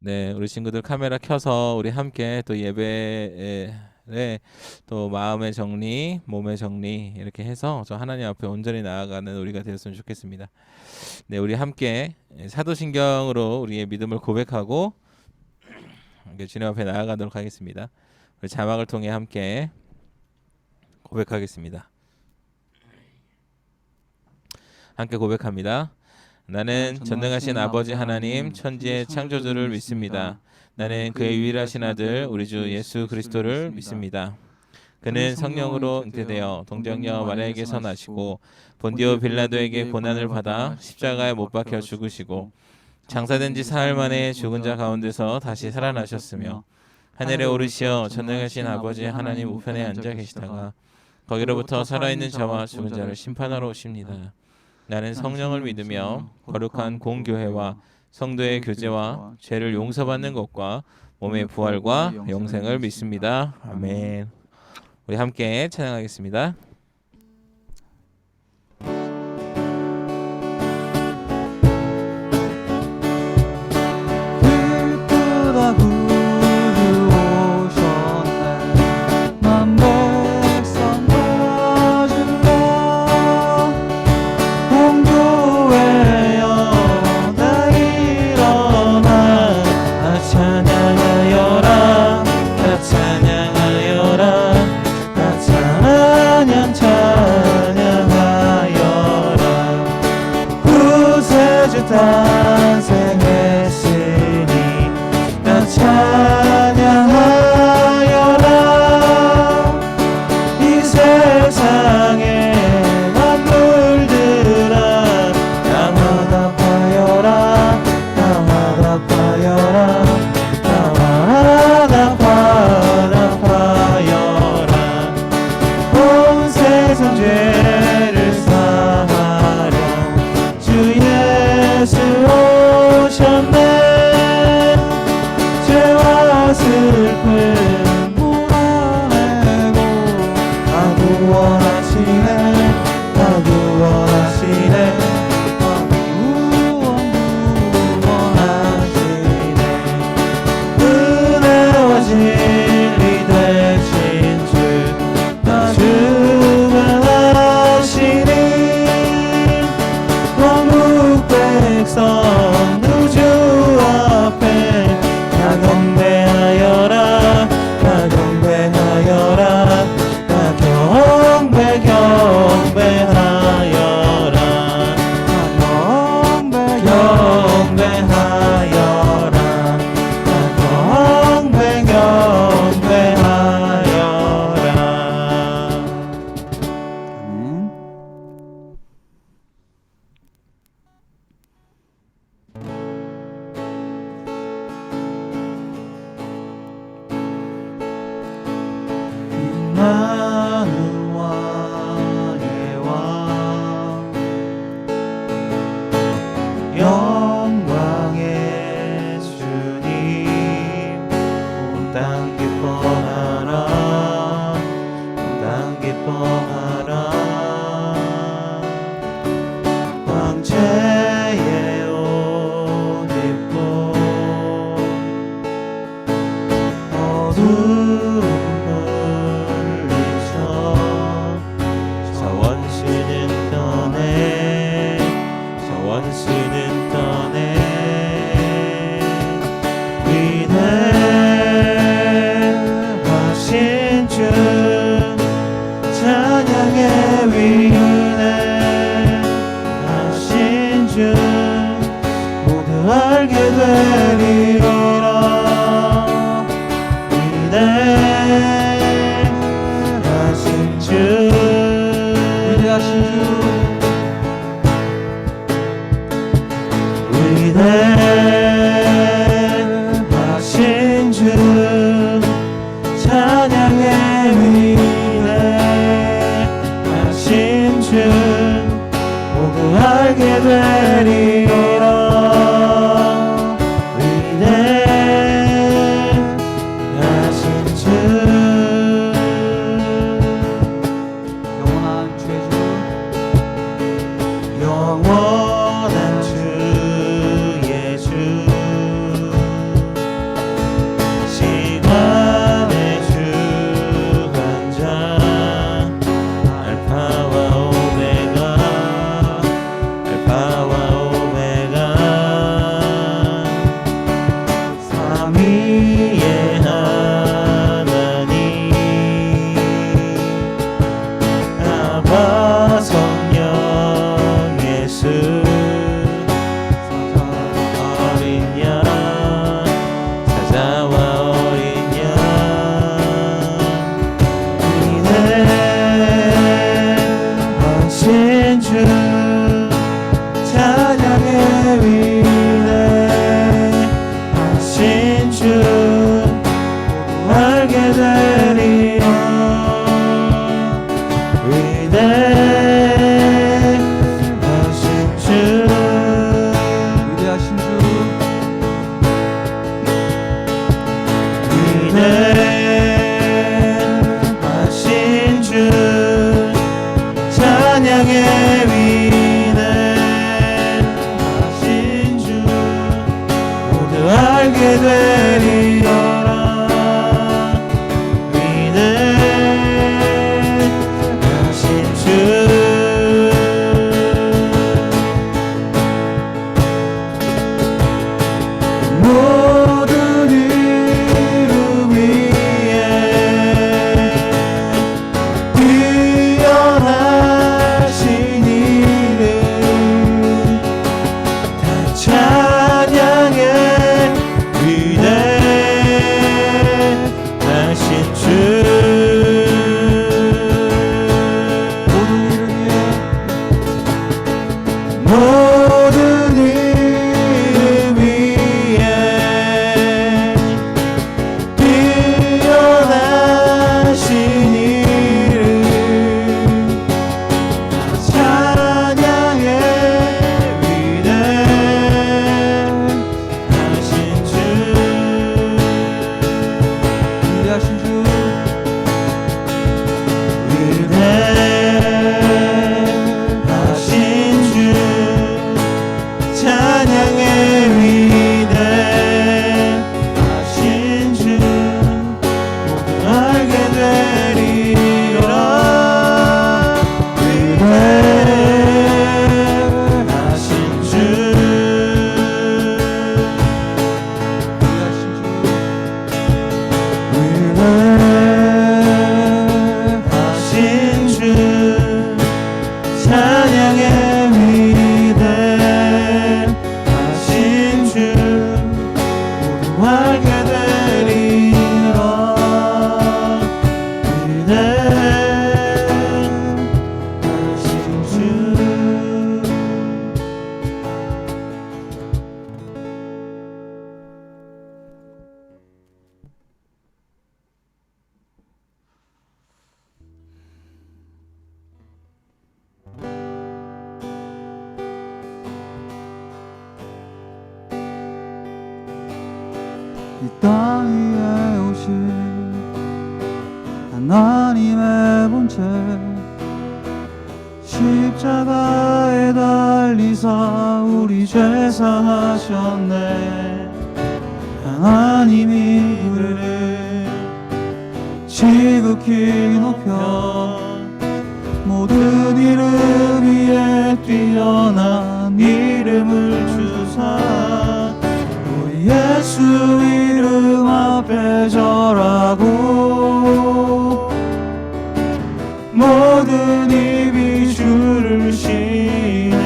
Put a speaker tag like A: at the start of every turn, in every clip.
A: 네, 우리 친구들 카메라 켜서 우리 함께 또 예배에 또 마음의 정리, 몸의 정리 이렇게 해서 저 하나님 앞에 온전히 나아가는 우리가 되었으면 좋겠습니다. 네, 우리 함께 사도신경으로 우리의 믿음을 고백하고 주님 앞에 나아가도록 하겠습니다. 우리 자막을 통해 함께 고백하겠습니다. 함께 고백합니다. 나는 전능하신 아버지 하나님 천지의 창조주를 믿습니다. 나는 그의 유일하신 아들 우리 주 예수 그리스도를 믿습니다. 그는 성령으로 잉태되어 동정녀 마리아에게서 나시고 본디오 빌라도에게 고난을 받아 십자가에 못 박혀 죽으시고 장사된 지 사흘 만에 죽은 자 가운데서 다시 살아나셨으며 하늘에 오르시어 전능하신 아버지 하나님 우편에 앉아 계시다가 거기로부터 살아있는 자와 죽은 자를 심판하러 오십니다. 나는 성령을 믿으며 거룩한 공교회와 성도의 교제와 죄를 용서받는 것과 몸의 부활과 영생을 믿습니다. 아멘. 우리 함께 찬양하겠습니다.
B: 탄생했으니 나 찬양하여라. 이 세상의 만물들아 다 화답하여라. 다 화답하여라. 다 화답하여라. 온 세상 죄를 사하려 주 예수 오셨네. 죄와 슬픔 몰아내고 다 구원하시네. 다 구원하시네. 구원하시네. 은혜와 진리 되신 주 나 주관하시니 왕국 백성 우주 앞에 다 경배하여라. 다 경배하여라. 다 경배하여라. 경배하여라. 다 경배하여라. 나는 왕의 왕 영광의 주님 온 땅 기뻐하라. 온 땅 기뻐하라. 황제의 옷 입고 어두운 물리쳐 저 원수는 떠내. 저 원수는 떠내. 위대하신 주 찬양의 위대하신 주 모두 알게 되리라. 위대하신 주 위대하신 주 위대하신 주 찬양의 위대하신 주 모두 알게 되리라. 위대하신 주 영원한 주의 주 영원한 주의 알게 되리라. 위대하신 주 모든 이름 위에 뛰어나신 이름 다 찬양해. 위대하신 주 모든 이름 위에 뛰어나신 이름 찬양해. 위대하신 주 위대하신 주 위대하신 주 찬양해. 위대하신 주 모두 알게 되리라. 위대하신 주 위대하신 주 찬양해. 위대하신 주 모두 알게 되리라. 위대하신 주
C: 이 땅 위에 오신 하나님의 본체 십자가에 달리사 우리 죄 사하셨네. 하나님이 그를 지극히 높여 모든 이름 위에 뛰어난 이름을 주사 우리 예수 이름 앞에 절하고 모든 입이 주를 시네.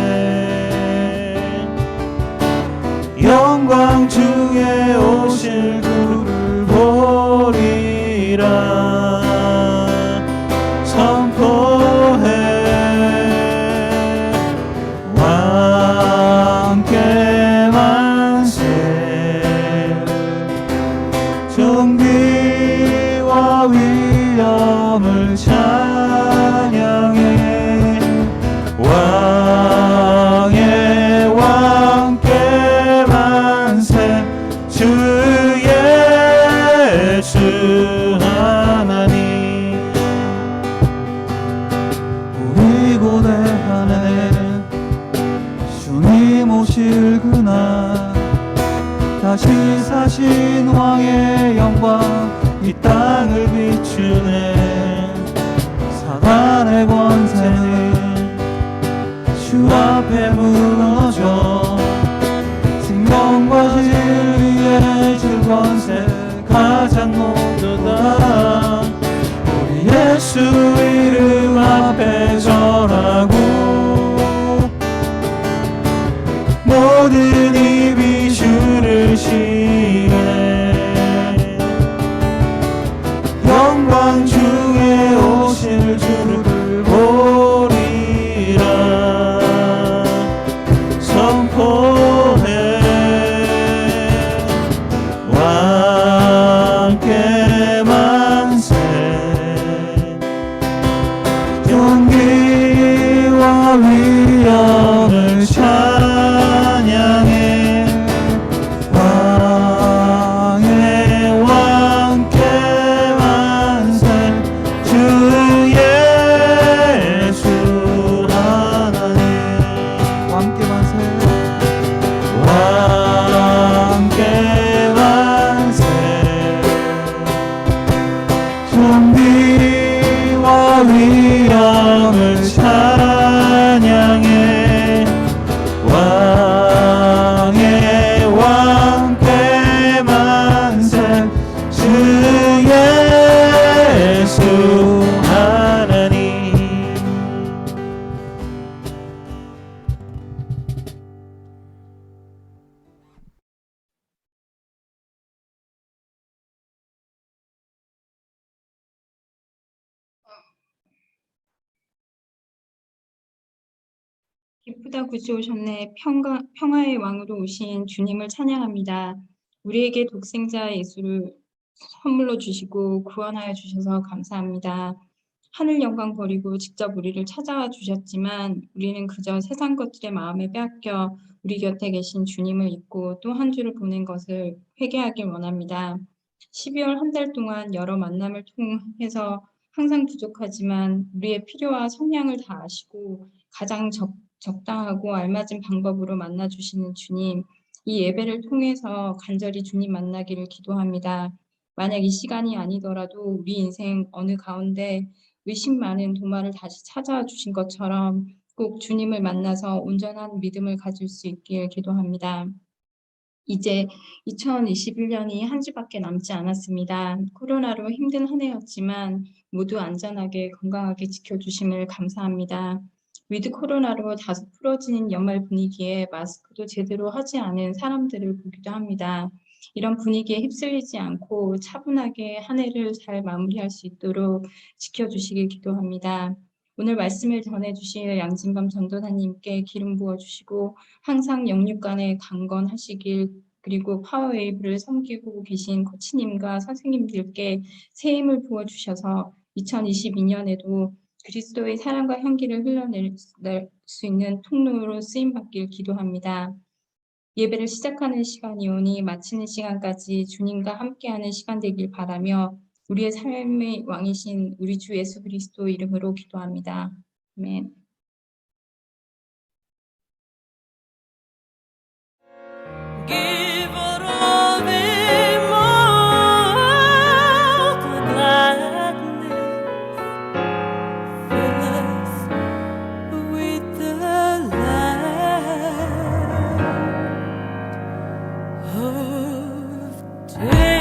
C: 영광 중에 오실 그를 보리라. 선포해 왕께 만세. 존귀와 위엄을 찬양해. 왕의 왕께 만세. 주 예수 하나님 우리 고대하네. 주님 오실 그날 다시 사신 왕의 영광 이 땅을 비추네. 사단의 권세는 주 앞에 무너져 생명과 진리의 주 권세 가장 높도다. 우리 예수 이름 앞에 절하고 모든 입이 주를 시네. 영광 중에 오실 주를 보리라.
D: 기쁘다 구주 오셨네. 평화의 왕으로 오신 주님을 찬양합니다. 우리에게 독생자 예수를 선물로 주시고 구원하여 주셔서 감사합니다. 하늘 영광 버리고 직접 우리를 찾아와 주셨지만 우리는 그저 세상 것들의 마음에 빼앗겨 우리 곁에 계신 주님을 잊고 또 한 주를 보낸 것을 회개하길 원합니다. 12월 한 달 동안 여러 만남을 통해서 항상 부족하지만 우리의 필요와 성량을 다 아시고 가장 적당하고 알맞은 방법으로 만나주시는 주님, 이 예배를 통해서 간절히 주님 만나기를 기도합니다. 만약 이 시간이 아니더라도 우리 인생 어느 가운데 의심 많은 도마를 다시 찾아와 주신 것처럼 꼭 주님을 만나서 온전한 믿음을 가질 수 있길 기도합니다. 이제 2021년이 한 주밖에 남지 않았습니다. 코로나로 힘든 한 해였지만 모두 안전하게 건강하게 지켜주심을 감사합니다. 위드 코로나로 다소 풀어진 연말 분위기에 마스크도 제대로 하지 않은 사람들을 보기도 합니다. 이런 분위기에 휩쓸리지 않고 차분하게 한 해를 잘 마무리할 수 있도록 지켜주시길 기도합니다. 오늘 말씀을 전해주실 양진범 전도사님께 기름 부어주시고 항상 영육간에 강건하시길, 그리고 파워웨이브를 섬기고 계신 코치님과 선생님들께 새 힘을 부어주셔서 2022년에도 그리스도의 사랑과 향기를 흘러낼 수 있는 통로로 쓰임받길 기도합니다. 예배를 시작하는 시간이 오니 마치는 시간까지 주님과 함께하는 시간 되길 바라며 우리의 삶의 왕이신 우리 주 예수 그리스도 이름으로 기도합니다. 아멘.
B: Give all me more the gladness, fill us with the light of day.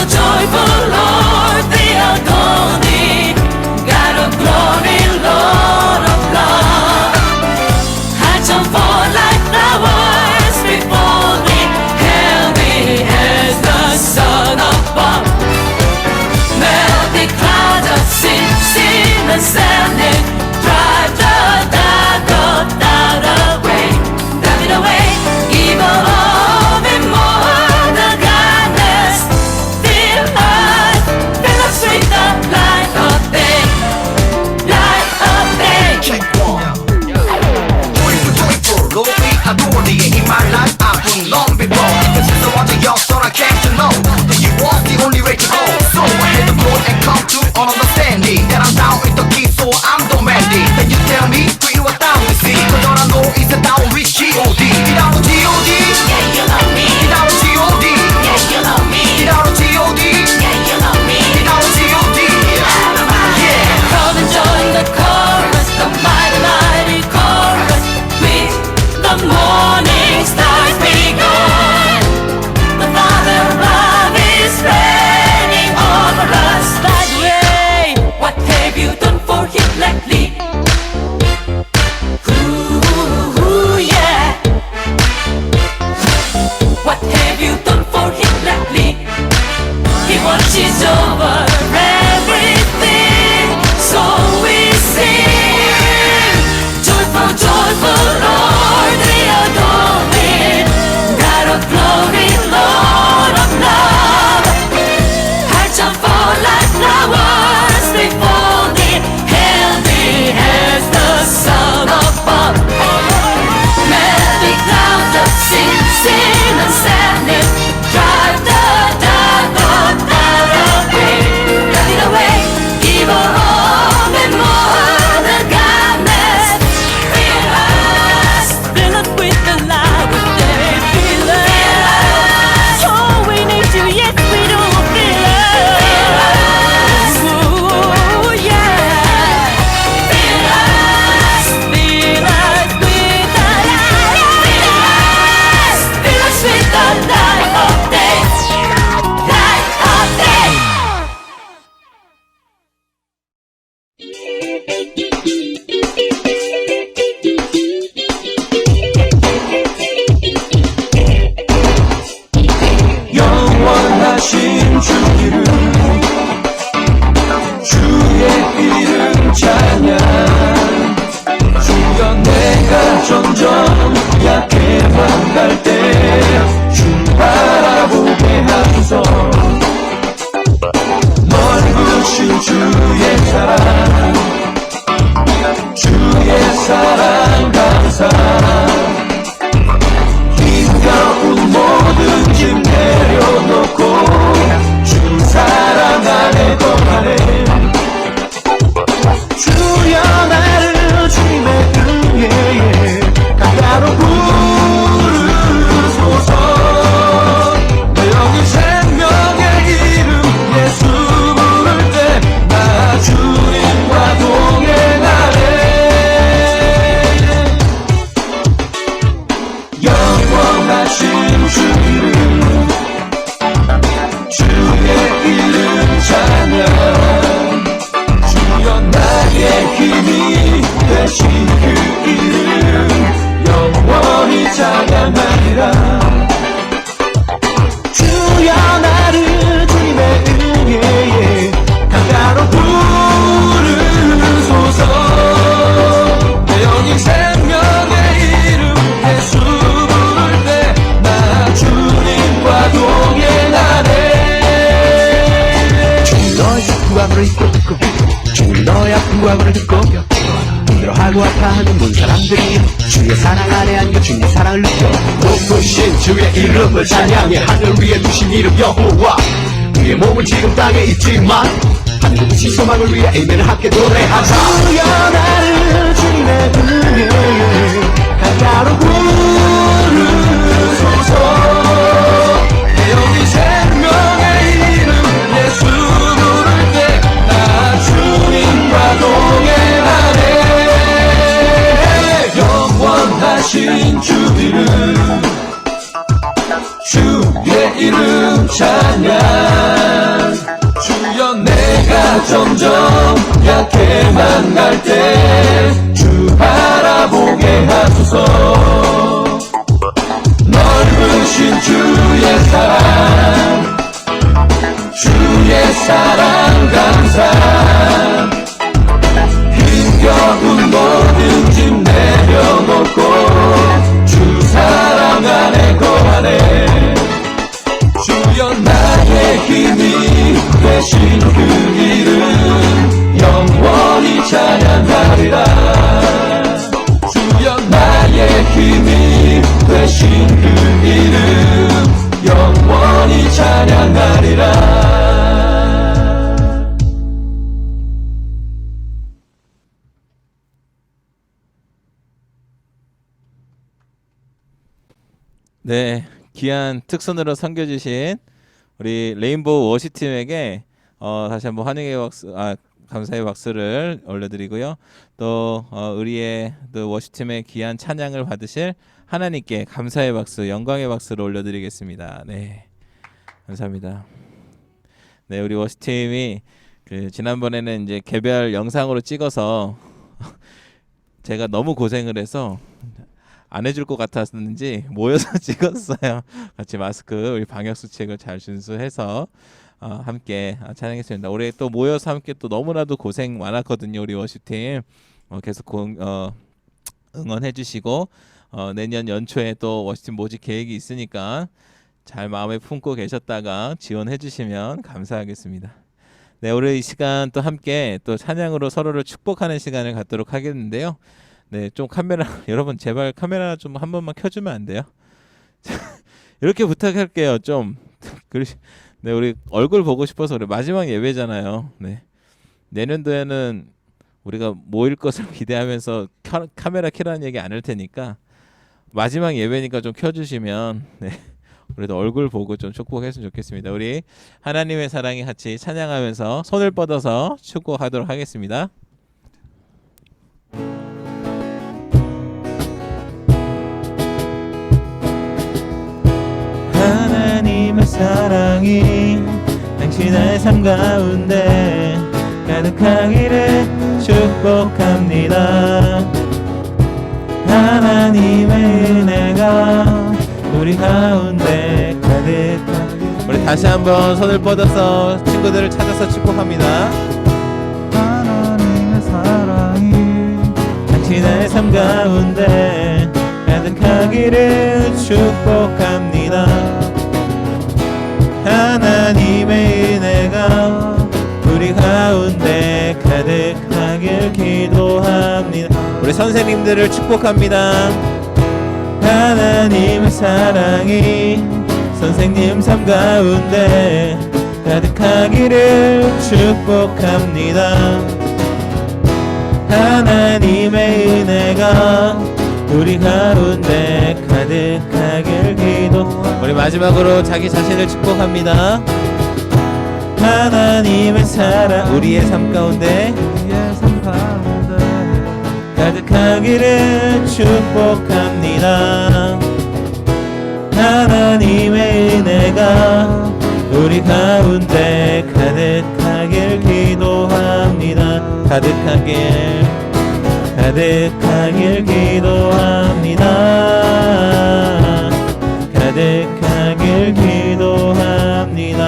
B: Joyful Lord, the Adonai, God of glory, Lord of love. I jump forth like flowers before thee, hail me as the Son above. Melt the clouds of sin and sadness, drive the dark of doubt away, drive it away, evil of it more, the gladness. I
E: 구하고를 듣고 힘들어하고 아파하는 모든 사람들이 주의 사랑 안에 안겨 주님의 사랑을 느껴 높으신 주의 이름을 찬양해 하늘 위에 두신 이름 여호와 우리의 몸은 지금 땅에 있지만 하늘의 빛이 소망을 위해 아멘을 함께 노래하자 주여 나를 주님의 은혜에 가까로 부르소서 내 영이 생명의 이름 예수 부를 때 나 주님과 동행하네 영원하신 주 이름 주의 이름 찬양 주여 내가 점점 약해만 갈 때 주 바라보게 하소서 넓으신 주의 사랑 감사 힘겨운 모든 짐 내려놓고 주 사랑 안에 거하네 주여 나의 힘이 되신 그 이름 영원히 찬양하리라 주여 나의 힘이 되신 그 이름 영원히 찬양하리라
A: 네, 귀한 특선으로 섬겨주신 우리 레인보우 워시팀에게 다시 한번 환영의 박수, 감사의 박수를 올려드리고요. 또 우리의 또 워시팀의 귀한 찬양을 받으실 하나님께 감사의 박수, 영광의 박수를 올려드리겠습니다. 네, 감사합니다. 네, 우리 워시팀이 지난번에는 이제 개별 영상으로 찍어서 제가 너무 고생을 해서 안 해줄 것 같았는지 모여서 찍었어요. 같이 마스크 우리 방역 수칙을 잘 준수해서 함께 찬양했습니다. 올해 또 모여서 함께 또 너무나도 고생 많았거든요. 우리 워시팀 계속 응원해주시고 내년 연초에 또 워시팀 모집 계획이 있으니까 잘 마음에 품고 계셨다가 지원해주시면 감사하겠습니다. 네, 오늘 이 시간 또 함께 또 찬양으로 서로를 축복하는 시간을 갖도록 하겠는데요. 네, 좀 카메라 여러분 제발 카메라 좀 한 번만 켜주면 안 돼요? 이렇게 부탁할게요. 좀 네, 우리 얼굴 보고 싶어서 우리 마지막 예배잖아요. 네, 내년도에는 우리가 모일 것을 기대하면서 카메라 켜라는 얘기 안 할 테니까 마지막 예배니까 좀 켜주시면 네, 우리도 얼굴 보고 좀 축복했으면 좋겠습니다. 우리 하나님의 사랑이 같이 찬양하면서 손을 뻗어서 축복하도록 하겠습니다. 하나님의 사랑이 당신의 삶 가운데 가득하기를 축복합니다. 하나님의 은혜가 우리 가운데 가득하기를 우리 다시 한번 손을 뻗어서 친구들을 찾아서 축복합니다.
C: 하나님의 사랑이
A: 당신의 삶 가운데 가득하기를 축복합니다. 하나님의 은혜가 우리 가운데 가득하길 기도합니다. 우리 선생님들을 축복합니다. 하나님의 사랑이 선생님 삶 가운데 가득하기를 축복합니다. 하나님의 은혜가 우리 가운데 가득하길 기도. 우리 마지막으로 자기 자신을 축복합니다. 하나님의 사랑 우리의 삶 가운데
C: 우리의 삶 가운데
A: 가득하기를 축복합니다. 하나님의 은혜가 우리 가운데 가득하길 기도합니다. 가득하길 기도합니다. 가득하길 기도합니다.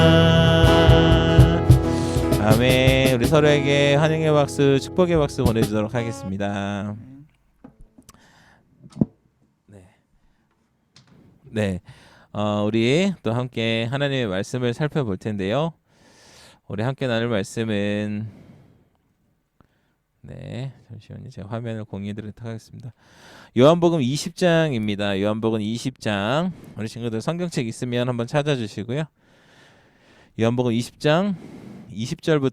A: 아멘. 우리 서로에게 환영의 박수, 축복의 박수 보내주도록 하겠습니다. 네. 우리 또 함께 하나님의 말씀을 살펴볼 텐데요. 우리 함께 나눌 말씀은 네, 잠시만요. 제가 화면을 공유해 드리도록 하겠습니다. 요한복음 20장입니다. 요한복음 20장. 우리 친구들 성경책 있으면 한번 찾아주시고요. 요한복음 20장 20장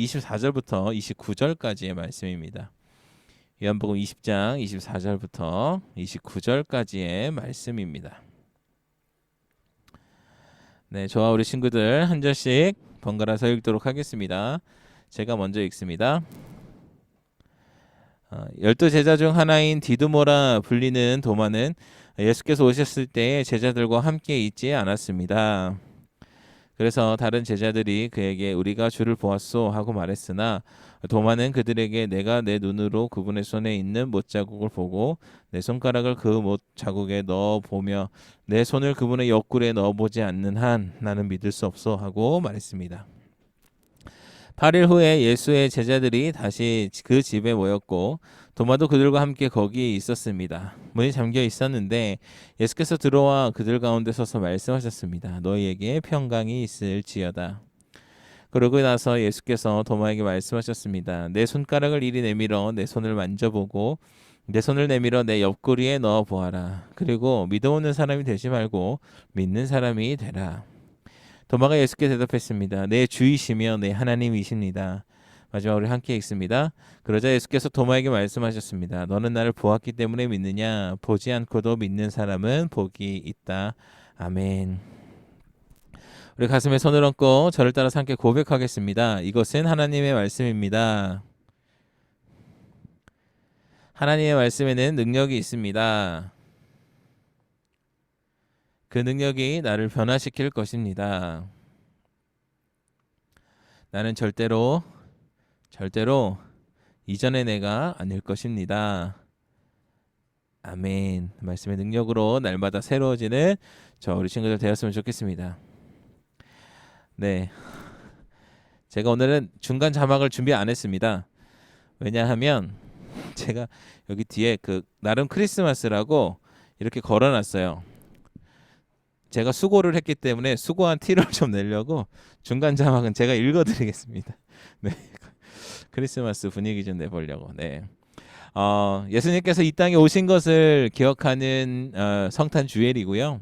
A: 24절부터 29절까지의 말씀입니다. 요한복음 20장 24절부터 29절까지의 말씀입니다. 네, 저와 우리 친구들 한 절씩 번갈아서 읽도록 하겠습니다. 제가 먼저 읽습니다. 12제자 중 하나인 디두모라 불리는 도마는 예수께서 오셨을 때 제자들과 함께 있지 않았습니다. 그래서 다른 제자들이 그에게 우리가 주를 보았소 하고 말했으나 도마는 그들에게 내가 내 눈으로 그분의 손에 있는 못자국을 보고 내 손가락을 그 못자국에 넣어보며 내 손을 그분의 옆구리에 넣어보지 않는 한 나는 믿을 수 없소 하고 말했습니다. 8일 후에 예수의 제자들이 다시 그 집에 모였고 도마도 그들과 함께 거기에 있었습니다. 문이 잠겨 있었는데 예수께서 들어와 그들 가운데 서서 말씀하셨습니다. 너희에게 평강이 있을지어다. 그러고 나서 예수께서 도마에게 말씀하셨습니다. 내 손가락을 이리 내밀어 내 손을 만져보고 내 손을 내밀어 내 옆구리에 넣어보아라. 그리고 믿어오는 사람이 되지 말고 믿는 사람이 되라. 도마가 예수께 대답했습니다. 내 주이시며 내 하나님이십니다. 마지막으로 함께 읽습니다. 그러자 예수께서 도마에게 말씀하셨습니다. 너는 나를 보았기 때문에 믿느냐? 보지 않고도 믿는 사람은 복이 있다. 아멘. 우리 가슴에 손을 얹고 저를 따라서 함께 고백하겠습니다. 이것은 하나님의 말씀입니다. 하나님의 말씀에는 능력이 있습니다. 그 능력이 나를 변화시킬 것입니다. 나는 절대로 이전의 내가 아닐 것입니다. 아멘. 말씀의 능력으로 날마다 새로워지는 저 우리 친구들 되었으면 좋겠습니다. 네, 제가 오늘은 중간 자막을 준비 안 했습니다. 왜냐하면 제가 여기 뒤에 그 나름 크리스마스라고 이렇게 걸어놨어요. 제가 수고를 했기 때문에 수고한 티를 좀 내려고 중간 자막은 제가 읽어드리겠습니다. 네, 크리스마스 분위기 좀 내보려고. 네, 예수님께서 이 땅에 오신 것을 기억하는 성탄 주일이고요.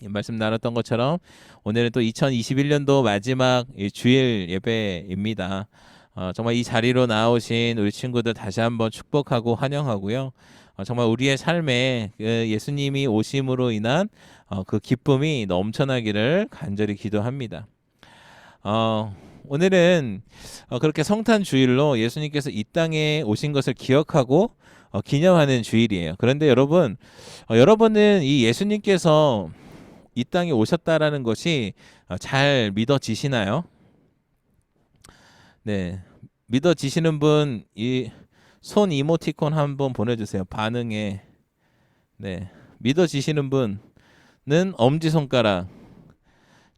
A: 이 말씀 나눴던 것처럼 오늘은 또 2021년도 마지막 주일 예배입니다. 정말 이 자리로 나오신 우리 친구들 다시 한번 축복하고 환영하고요. 정말 우리의 삶에 예수님이 오심으로 인한 그 기쁨이 넘쳐나기를 간절히 기도합니다. 오늘은 그렇게 성탄 주일로 예수님께서 이 땅에 오신 것을 기억하고 기념하는 주일이에요. 그런데 여러분은 이 예수님께서 이 땅에 오셨다라는 것이 잘 믿어지시나요? 네, 믿어지시는 분 이 손 이모티콘 한번 보내주세요. 반응에. 네, 믿어지시는 분은 엄지손가락.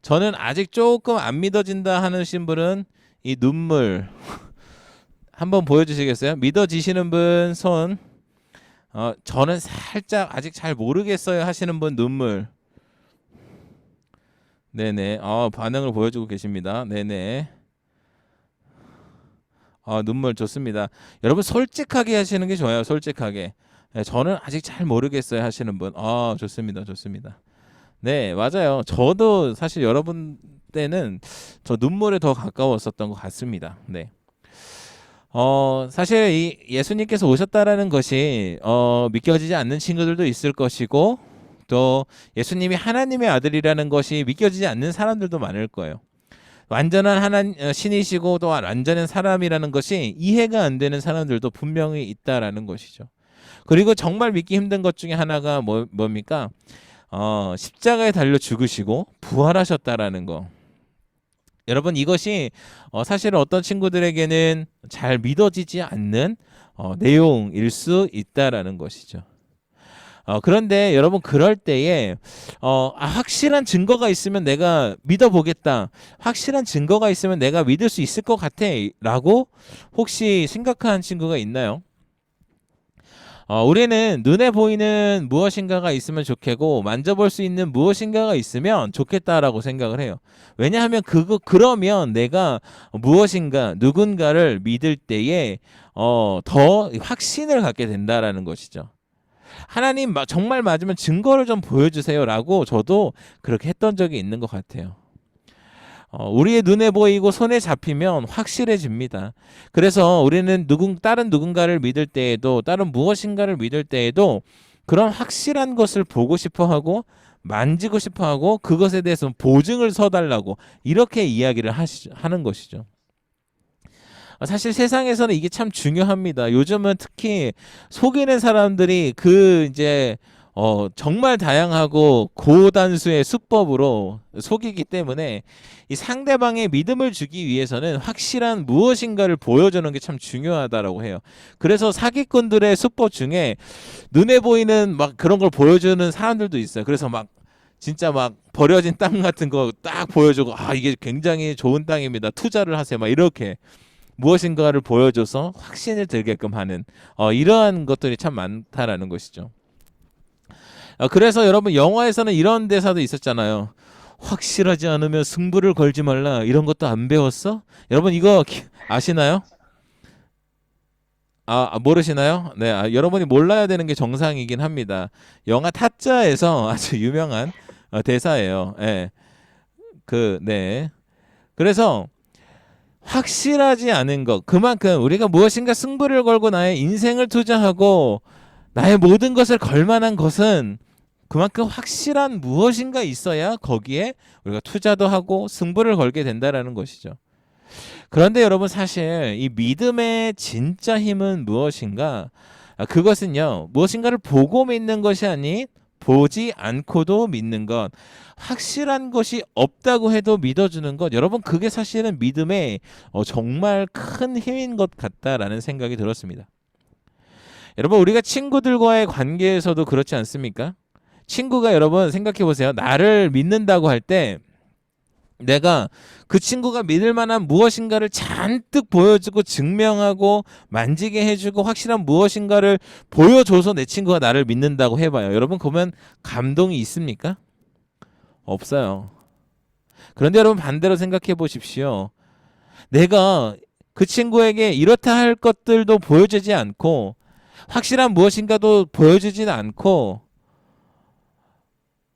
A: 저는 아직 조금 안 믿어진다 하시는 분은 이 눈물 한번 보여주시겠어요? 믿어지시는 분 손. 저는 살짝 아직 잘 모르겠어요 하시는 분 눈물. 네네. 반응을 보여주고 계십니다. 네네. 눈물 좋습니다. 여러분 솔직하게 하시는 게 좋아요. 솔직하게. 네, 저는 아직 잘 모르겠어요 하시는 분. 좋습니다. 좋습니다. 네, 맞아요. 저도 사실 여러분 때는 저 눈물에 더 가까웠었던 것 같습니다. 네. 사실 이 예수님께서 오셨다라는 것이 믿겨지지 않는 친구들도 있을 것이고 또 예수님이 하나님의 아들이라는 것이 믿겨지지 않는 사람들도 많을 거예요. 완전한 신이시고 또 완전한 사람이라는 것이 이해가 안 되는 사람들도 분명히 있다라는 것이죠. 그리고 정말 믿기 힘든 것 중에 하나가 뭡니까? 십자가에 달려 죽으시고 부활하셨다라는 거. 여러분 이것이 사실 어떤 친구들에게는 잘 믿어지지 않는 내용일 수 있다라는 것이죠. 그런데 여러분 그럴 때에 확실한 증거가 있으면 내가 믿어보겠다. 확실한 증거가 있으면 내가 믿을 수 있을 것 같아 라고 혹시 생각하는 친구가 있나요? 우리는 눈에 보이는 무엇인가가 있으면 좋겠고 만져볼 수 있는 무엇인가가 있으면 좋겠다라고 생각을 해요. 왜냐하면 그러면 내가 무엇인가 누군가를 믿을 때에 더 확신을 갖게 된다라는 것이죠. 하나님 정말 맞으면 증거를 좀 보여주세요라고 저도 그렇게 했던 적이 있는 것 같아요. 우리의 눈에 보이고 손에 잡히면 확실해집니다. 그래서 우리는 다른 누군가를 믿을 때에도 다른 무엇인가를 믿을 때에도 그런 확실한 것을 보고 싶어하고 만지고 싶어하고 그것에 대해서 보증을 서달라고 이렇게 이야기를 하는 것이죠. 사실 세상에서는 이게 참 중요합니다. 요즘은 특히 속이는 사람들이 정말 다양하고 고단수의 수법으로 속이기 때문에 이 상대방의 믿음을 주기 위해서는 확실한 무엇인가를 보여주는 게 참 중요하다라고 해요. 그래서 사기꾼들의 수법 중에 눈에 보이는 막 그런 걸 보여주는 사람들도 있어요. 그래서 진짜 버려진 땅 같은 거 딱 보여주고 이게 굉장히 좋은 땅입니다. 투자를 하세요. 이렇게 무엇인가를 보여줘서 확신을 들게끔 하는 이러한 것들이 참 많다라는 것이죠. 그래서 여러분 영화에서는 이런 대사도 있었잖아요. 확실하지 않으면 승부를 걸지 말라. 이런 것도 안 배웠어? 여러분 이거 아시나요? 모르시나요? 네, 여러분이 몰라야 되는 게 정상이긴 합니다. 영화 타짜에서 아주 유명한 대사예요. 네. 네. 그래서 확실하지 않은 것, 그만큼 우리가 무엇인가 승부를 걸고 나의 인생을 투자하고 나의 모든 것을 걸 만한 것은 그만큼 확실한 무엇인가 있어야 거기에 우리가 투자도 하고 승부를 걸게 된다라는 것이죠. 그런데 여러분 사실 이 믿음의 진짜 힘은 무엇인가? 그것은요, 무엇인가를 보고 믿는 것이 아닌 보지 않고도 믿는 것, 확실한 것이 없다고 해도 믿어주는 것, 여러분 그게 사실은 믿음의 정말 큰 힘인 것 같다라는 생각이 들었습니다. 여러분 우리가 친구들과의 관계에서도 그렇지 않습니까? 친구가 여러분 생각해 보세요. 나를 믿는다고 할 때 내가 그 친구가 믿을 만한 무엇인가를 잔뜩 보여주고 증명하고 만지게 해주고 확실한 무엇인가를 보여줘서 내 친구가 나를 믿는다고 해봐요. 여러분 그러면 감동이 있습니까? 없어요. 그런데 여러분 반대로 생각해 보십시오. 내가 그 친구에게 이렇다 할 것들도 보여주지 않고 확실한 무엇인가도 보여주지는 않고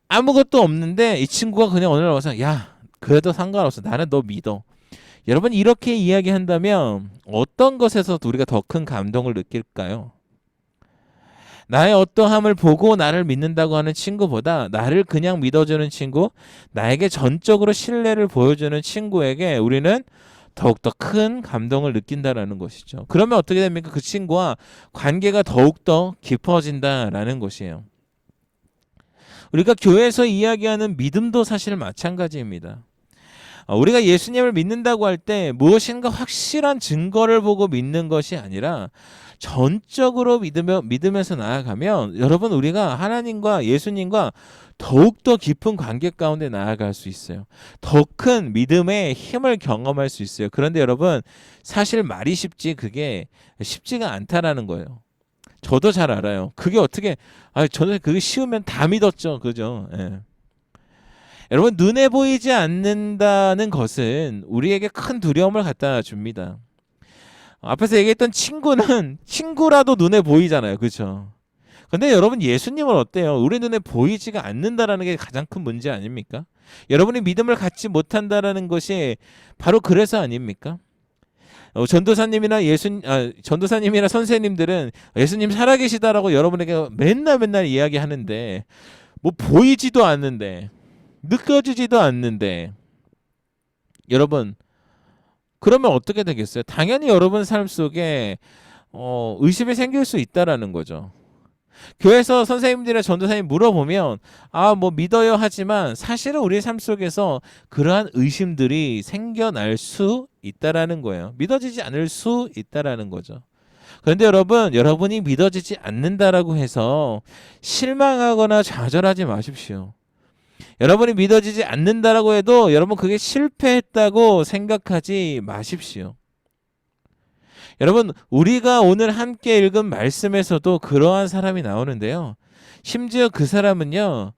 A: 아무것도 없는데 이 친구가 그냥 어느 날 와서 야 그래도 상관없어. 나는 너 믿어. 여러분 이렇게 이야기한다면 어떤 것에서도 우리가 더 큰 감동을 느낄까요? 나의 어떠함을 보고 나를 믿는다고 하는 친구보다 나를 그냥 믿어주는 친구, 나에게 전적으로 신뢰를 보여주는 친구에게 우리는 더욱더 큰 감동을 느낀다라는 것이죠. 그러면 어떻게 됩니까? 그 친구와 관계가 더욱더 깊어진다라는 것이에요. 우리가 교회에서 이야기하는 믿음도 사실 마찬가지입니다. 우리가 예수님을 믿는다고 할 때 무엇인가 확실한 증거를 보고 믿는 것이 아니라 전적으로 믿으면서 나아가면 여러분 우리가 하나님과 예수님과 더욱더 깊은 관계 가운데 나아갈 수 있어요. 더 큰 믿음의 힘을 경험할 수 있어요. 그런데 여러분 사실 말이 쉽지 그게 쉽지가 않다라는 거예요. 저도 잘 알아요. 그게 어떻게 저는 그게 쉬우면 다 믿었죠. 그죠? 예. 여러분 눈에 보이지 않는다는 것은 우리에게 큰 두려움을 갖다 줍니다. 앞에서 얘기했던 친구는 친구라도 눈에 보이잖아요. 그렇죠? 근데 여러분 예수님은 어때요? 우리 눈에 보이지가 않는다라는 게 가장 큰 문제 아닙니까? 여러분이 믿음을 갖지 못한다라는 것이 바로 그래서 아닙니까? 전도사님이나 선생님들은 예수님 살아계시다라고 여러분에게 맨날 이야기하는데 뭐 보이지도 않는데 느껴지지도 않는데 여러분 그러면 어떻게 되겠어요? 당연히 여러분 삶 속에 의심이 생길 수 있다라는 거죠. 교회에서 선생님들이나 전도사님 물어보면 뭐 믿어요 하지만 사실은 우리 삶 속에서 그러한 의심들이 생겨날 수 있다라는 거예요. 믿어지지 않을 수 있다라는 거죠. 그런데 여러분이 믿어지지 않는다라고 해서 실망하거나 좌절하지 마십시오. 여러분이 믿어지지 않는다라고 해도 여러분 그게 실패했다고 생각하지 마십시오. 여러분, 우리가 오늘 함께 읽은 말씀에서도 그러한 사람이 나오는데요. 심지어 그 사람은요,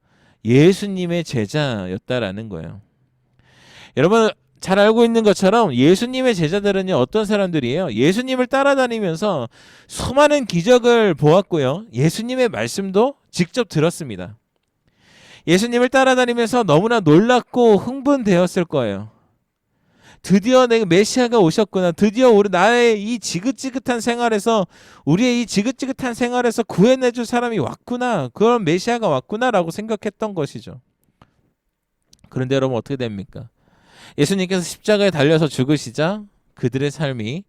A: 예수님의 제자였다라는 거예요. 여러분, 잘 알고 있는 것처럼 예수님의 제자들은요, 어떤 사람들이에요? 예수님을 따라다니면서 수많은 기적을 보았고요. 예수님의 말씀도 직접 들었습니다. 예수님을 따라다니면서 너무나 놀랍고 흥분되었을 거예요. 드디어 내가 메시아가 오셨구나. 드디어 우리 나의 이 지긋지긋한 생활에서, 우리의 이 지긋지긋한 생활에서 구해내줄 사람이 왔구나. 그런 메시아가 왔구나라고 생각했던 것이죠. 그런데 여러분, 어떻게 됩니까? 예수님께서 십자가에 달려서 죽으시자 그들의 삶이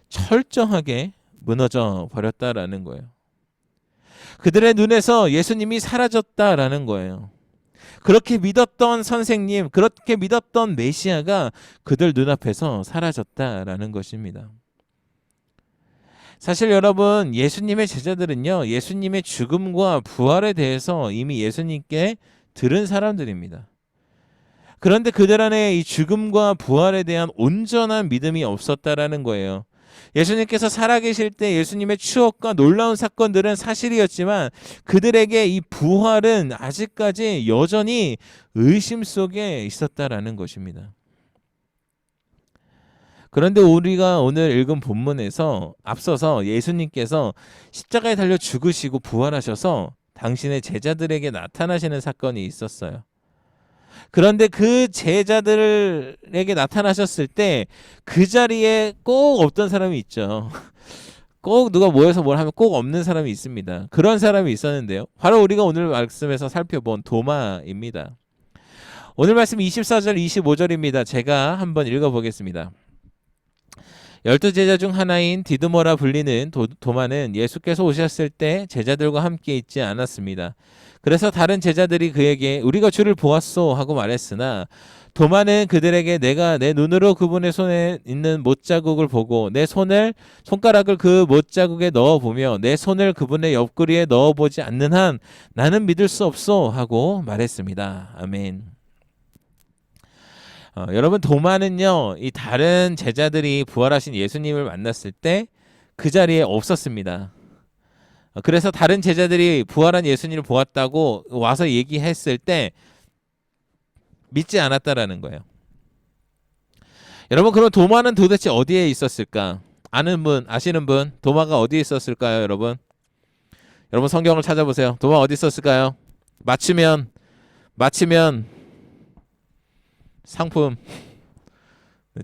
A: 철저하게 무너져 버렸다라는 거예요. 그들의 눈에서 예수님이 사라졌다라는 거예요. 그렇게 믿었던 선생님, 그렇게 믿었던 메시아가 그들 눈앞에서 사라졌다라는 것입니다. 사실 여러분, 예수님의 제자들은요, 예수님의 죽음과 부활에 대해서 이미 예수님께 들은 사람들입니다. 그런데 그들 안에 이 죽음과 부활에 대한 온전한 믿음이 없었다라는 거예요. 예수님께서 살아계실 때 예수님의 추억과 놀라운 사건들은 사실이었지만 그들에게 이 부활은 아직까지 여전히 의심 속에 있었다라는 것입니다. 그런데 우리가 오늘 읽은 본문에서 앞서서 예수님께서 십자가에 달려 죽으시고 부활하셔서 당신의 제자들에게 나타나시는 사건이 있었어요. 그런데 그 제자들에게 나타나셨을 때 그 자리에 꼭 없던 사람이 있죠. 꼭 누가 모여서 뭘 하면 꼭 없는 사람이 있습니다. 그런 사람이 있었는데요. 바로 우리가 오늘 말씀에서 살펴본 도마입니다. 오늘 말씀 24절 25절입니다. 제가 한번 읽어보겠습니다. 12제자 중 하나인 디드모라 불리는 도마는 예수께서 오셨을 때 제자들과 함께 있지 않았습니다. 그래서 다른 제자들이 그에게 우리가 주를 보았소 하고 말했으나 도마는 그들에게 내가 내 눈으로 그분의 손에 있는 못자국을 보고 내 손가락을 그 못자국에 넣어보며 내 손을 그분의 옆구리에 넣어보지 않는 한 나는 믿을 수 없소 하고 말했습니다. 아멘. 여러분, 도마는요, 이 다른 제자들이 부활하신 예수님을 만났을 때 그 자리에 없었습니다. 그래서 다른 제자들이 부활한 예수님을 보았다고 와서 얘기했을 때 믿지 않았다라는 거예요. 여러분, 그럼 도마는 도대체 어디에 있었을까? 아는 분, 아시는 분, 도마가 어디에 있었을까요, 여러분? 여러분, 성경을 찾아보세요. 도마 어디 있었을까요? 맞히면 상품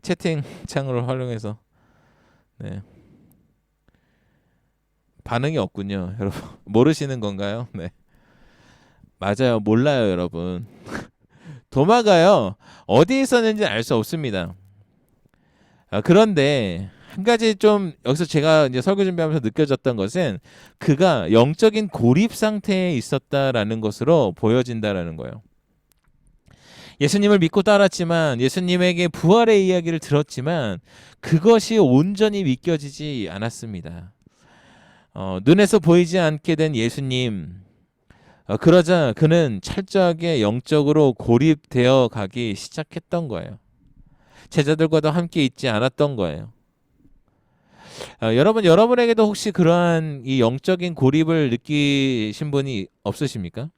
A: 채팅창으로 활용해서 네. 반응이 없군요. 여러분, 모르시는 건가요? 네. 맞아요. 몰라요, 여러분. 도마가요, 어디에 있었는지 알 수 없습니다. 그런데 한 가지 좀 여기서 제가 이제 설교 준비하면서 느껴졌던 것은 그가 영적인 고립 상태에 있었다라는 것으로 보여진다라는 거예요. 예수님을 믿고 따랐지만, 예수님에게 부활의 이야기를 들었지만 그것이 온전히 믿겨지지 않았습니다. 눈에서 보이지 않게 된 예수님, 그러자 그는 철저하게 영적으로 고립되어 가기 시작했던 거예요. 제자들과도 함께 있지 않았던 거예요. 여러분에게도 혹시 그러한 이 영적인 고립을 느끼신 분이 없으십니까?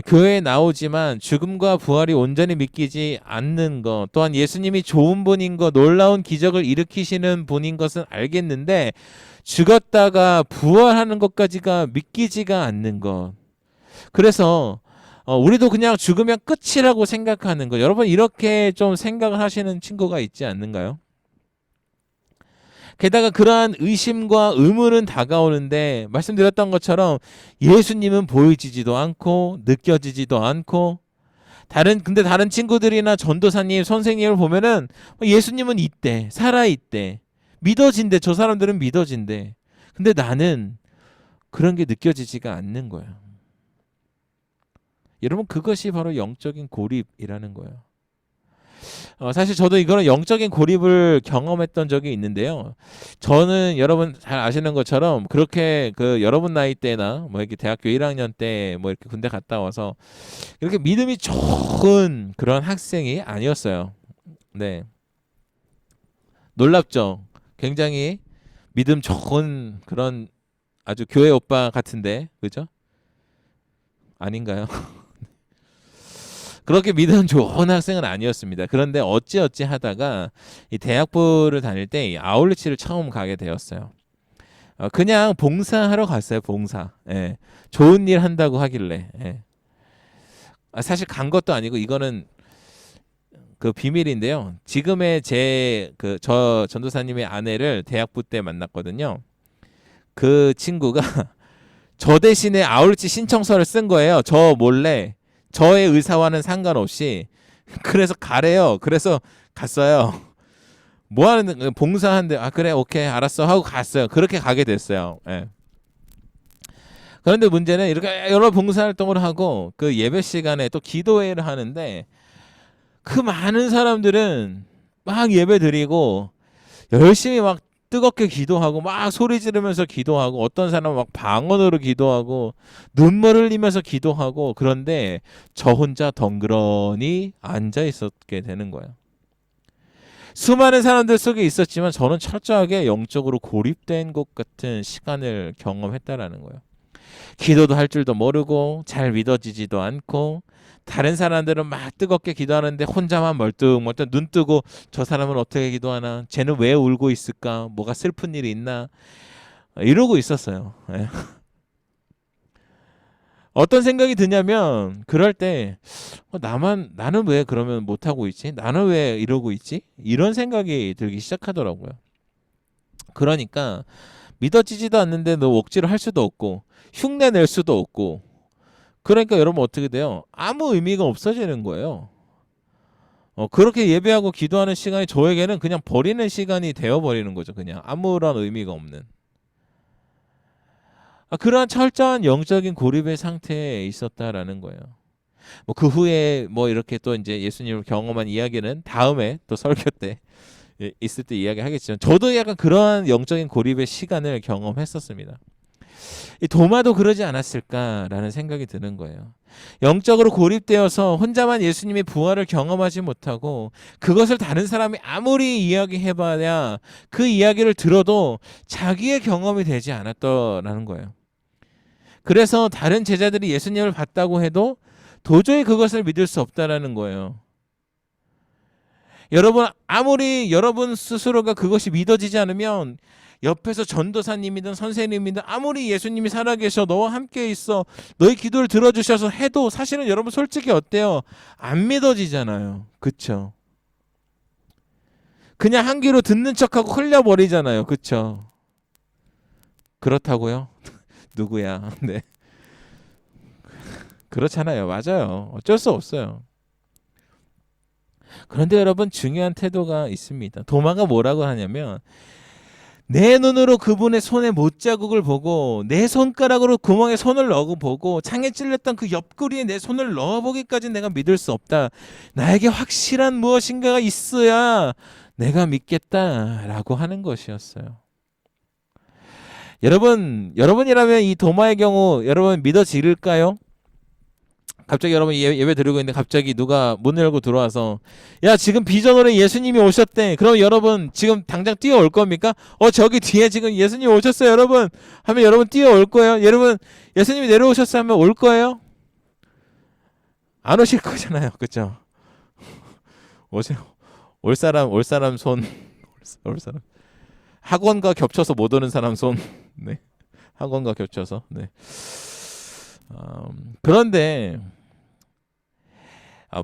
A: 교회에 나오지만 죽음과 부활이 온전히 믿기지 않는 것, 또한 예수님이 좋은 분인 것, 놀라운 기적을 일으키시는 분인 것은 알겠는데 죽었다가 부활하는 것까지가 믿기지가 않는 것. 그래서 우리도 그냥 죽으면 끝이라고 생각하는 것. 여러분, 이렇게 좀 생각을 하시는 친구가 있지 않는가요? 게다가 그러한 의심과 의문은 다가오는데 말씀드렸던 것처럼 예수님은 보이지도 않고 느껴지지도 않고 근데 다른 친구들이나 전도사님, 선생님을 보면은 예수님은 있대, 살아있대, 믿어진대, 저 사람들은 믿어진대. 근데 나는 그런 게 느껴지지가 않는 거예요. 여러분, 그것이 바로 영적인 고립이라는 거예요. 사실 저도 이거는 영적인 고립을 경험했던 적이 있는데요. 저는 여러분 잘 아시는 것처럼 그렇게 여러분 나이 때나 뭐 이렇게 대학교 1학년 때 뭐 이렇게 군대 갔다 와서 이렇게 믿음이 좋은 그런 학생이 아니었어요. 네. 놀랍죠. 굉장히 믿음 좋은 그런 아주 교회 오빠 같은데, 그죠? 아닌가요? 그렇게 믿음 좋은 학생은 아니었습니다. 그런데 어찌어찌 하다가 이 대학부를 다닐 때 이 아울리치를 처음 가게 되었어요. 그냥 봉사하러 갔어요. 봉사. 예. 좋은 일 한다고 하길래. 예. 사실 간 것도 아니고 이거는 그 비밀인데요. 지금의 저 전도사님의 아내를 대학부 때 만났거든요. 그 친구가 저 대신에 아울리치 신청서를 쓴 거예요. 저 몰래. 저의 의사와는 상관없이. 그래서 가래요. 그래서 갔어요. 뭐 하는 봉사하는데 그래 오케이 알았어 하고 갔어요. 그렇게 가게 됐어요. 예. 그런데 문제는 이렇게 여러 봉사활동을 하고 그 예배 시간에 또 기도회를 하는데 그 많은 사람들은 막 예배 드리고 열심히 막 뜨겁게 기도하고 막 소리 지르면서 기도하고 어떤 사람은 막 방언으로 기도하고 눈물 흘리면서 기도하고 그런데 저 혼자 덩그러니 앉아 있었게 되는 거예요. 수많은 사람들 속에 있었지만 저는 철저하게 영적으로 고립된 것 같은 시간을 경험했다라는 거예요. 기도도 할 줄도 모르고 잘 믿어지지도 않고 다른 사람들은 막 뜨겁게 기도하는데 혼자만 멀뚱멀뚱 눈 뜨고 저 사람은 어떻게 기도하나? 쟤는 왜 울고 있을까? 뭐가 슬픈 일이 있나? 이러고 있었어요. 예. 어떤 생각이 드냐면 그럴 때 나는 왜 그러면 못하고 있지? 나는 왜 이러고 있지? 이런 생각이 들기 시작하더라고요. 그러니까 믿어지지도 않는데 너 억지로 할 수도 없고 흉내 낼 수도 없고 그러니까 여러분 어떻게 돼요? 아무 의미가 없어지는 거예요. 그렇게 예배하고 기도하는 시간이 저에게는 그냥 버리는 시간이 되어버리는 거죠. 그냥 아무런 의미가 없는. 그러한 철저한 영적인 고립의 상태에 있었다라는 거예요. 뭐 그 후에 뭐 이렇게 또 이제 예수님을 경험한 이야기는 다음에 또 설교 때 있을 때 이야기하겠지만 저도 약간 그러한 영적인 고립의 시간을 경험했었습니다. 이 도마도 그러지 않았을까라는 생각이 드는 거예요. 영적으로 고립되어서 혼자만 예수님의 부활을 경험하지 못하고 그것을 다른 사람이 아무리 이야기해봐야 그 이야기를 들어도 자기의 경험이 되지 않았더라는 거예요. 그래서 다른 제자들이 예수님을 봤다고 해도 도저히 그것을 믿을 수 없다라는 거예요. 여러분 아무리 여러분 스스로가 그것이 믿어지지 않으면 옆에서 전도사님이든 선생님이든 아무리 예수님이 살아계셔 너와 함께 있어 너의 기도를 들어주셔서 해도 사실은 여러분 솔직히 어때요? 안 믿어지잖아요. 그쵸? 그냥 한 귀로 듣는 척하고 흘려버리잖아요. 그쵸? 그렇다고요? 누구야? 네. 그렇잖아요. 맞아요. 어쩔 수 없어요. 그런데 여러분 중요한 태도가 있습니다. 도마가 뭐라고 하냐면 내 눈으로 그분의 손에 못자국을 보고 내 손가락으로 구멍에 손을 넣어보고 창에 찔렸던 그 옆구리에 내 손을 넣어보기까지 내가 믿을 수 없다. 나에게 확실한 무엇인가가 있어야 내가 믿겠다라고 하는 것이었어요. 여러분이라면 이 도마의 경우 여러분 믿어질까요? 갑자기 여러분 예배 드리고 있는데 갑자기 누가 문을 열고 들어와서 야 지금 비전으로 예수님이 오셨대. 그럼 여러분 지금 당장 뛰어올 겁니까? 저기 뒤에 지금 예수님 오셨어요 여러분 하면 여러분 뛰어올 거예요? 여러분 예수님이 내려오셨어요 하면 올 거예요? 안 오실 거잖아요. 그쵸? 오세요. 올 사람 손 올 사람 학원과 겹쳐서 못 오는 사람 손 네. 학원과 겹쳐서 네. 그런데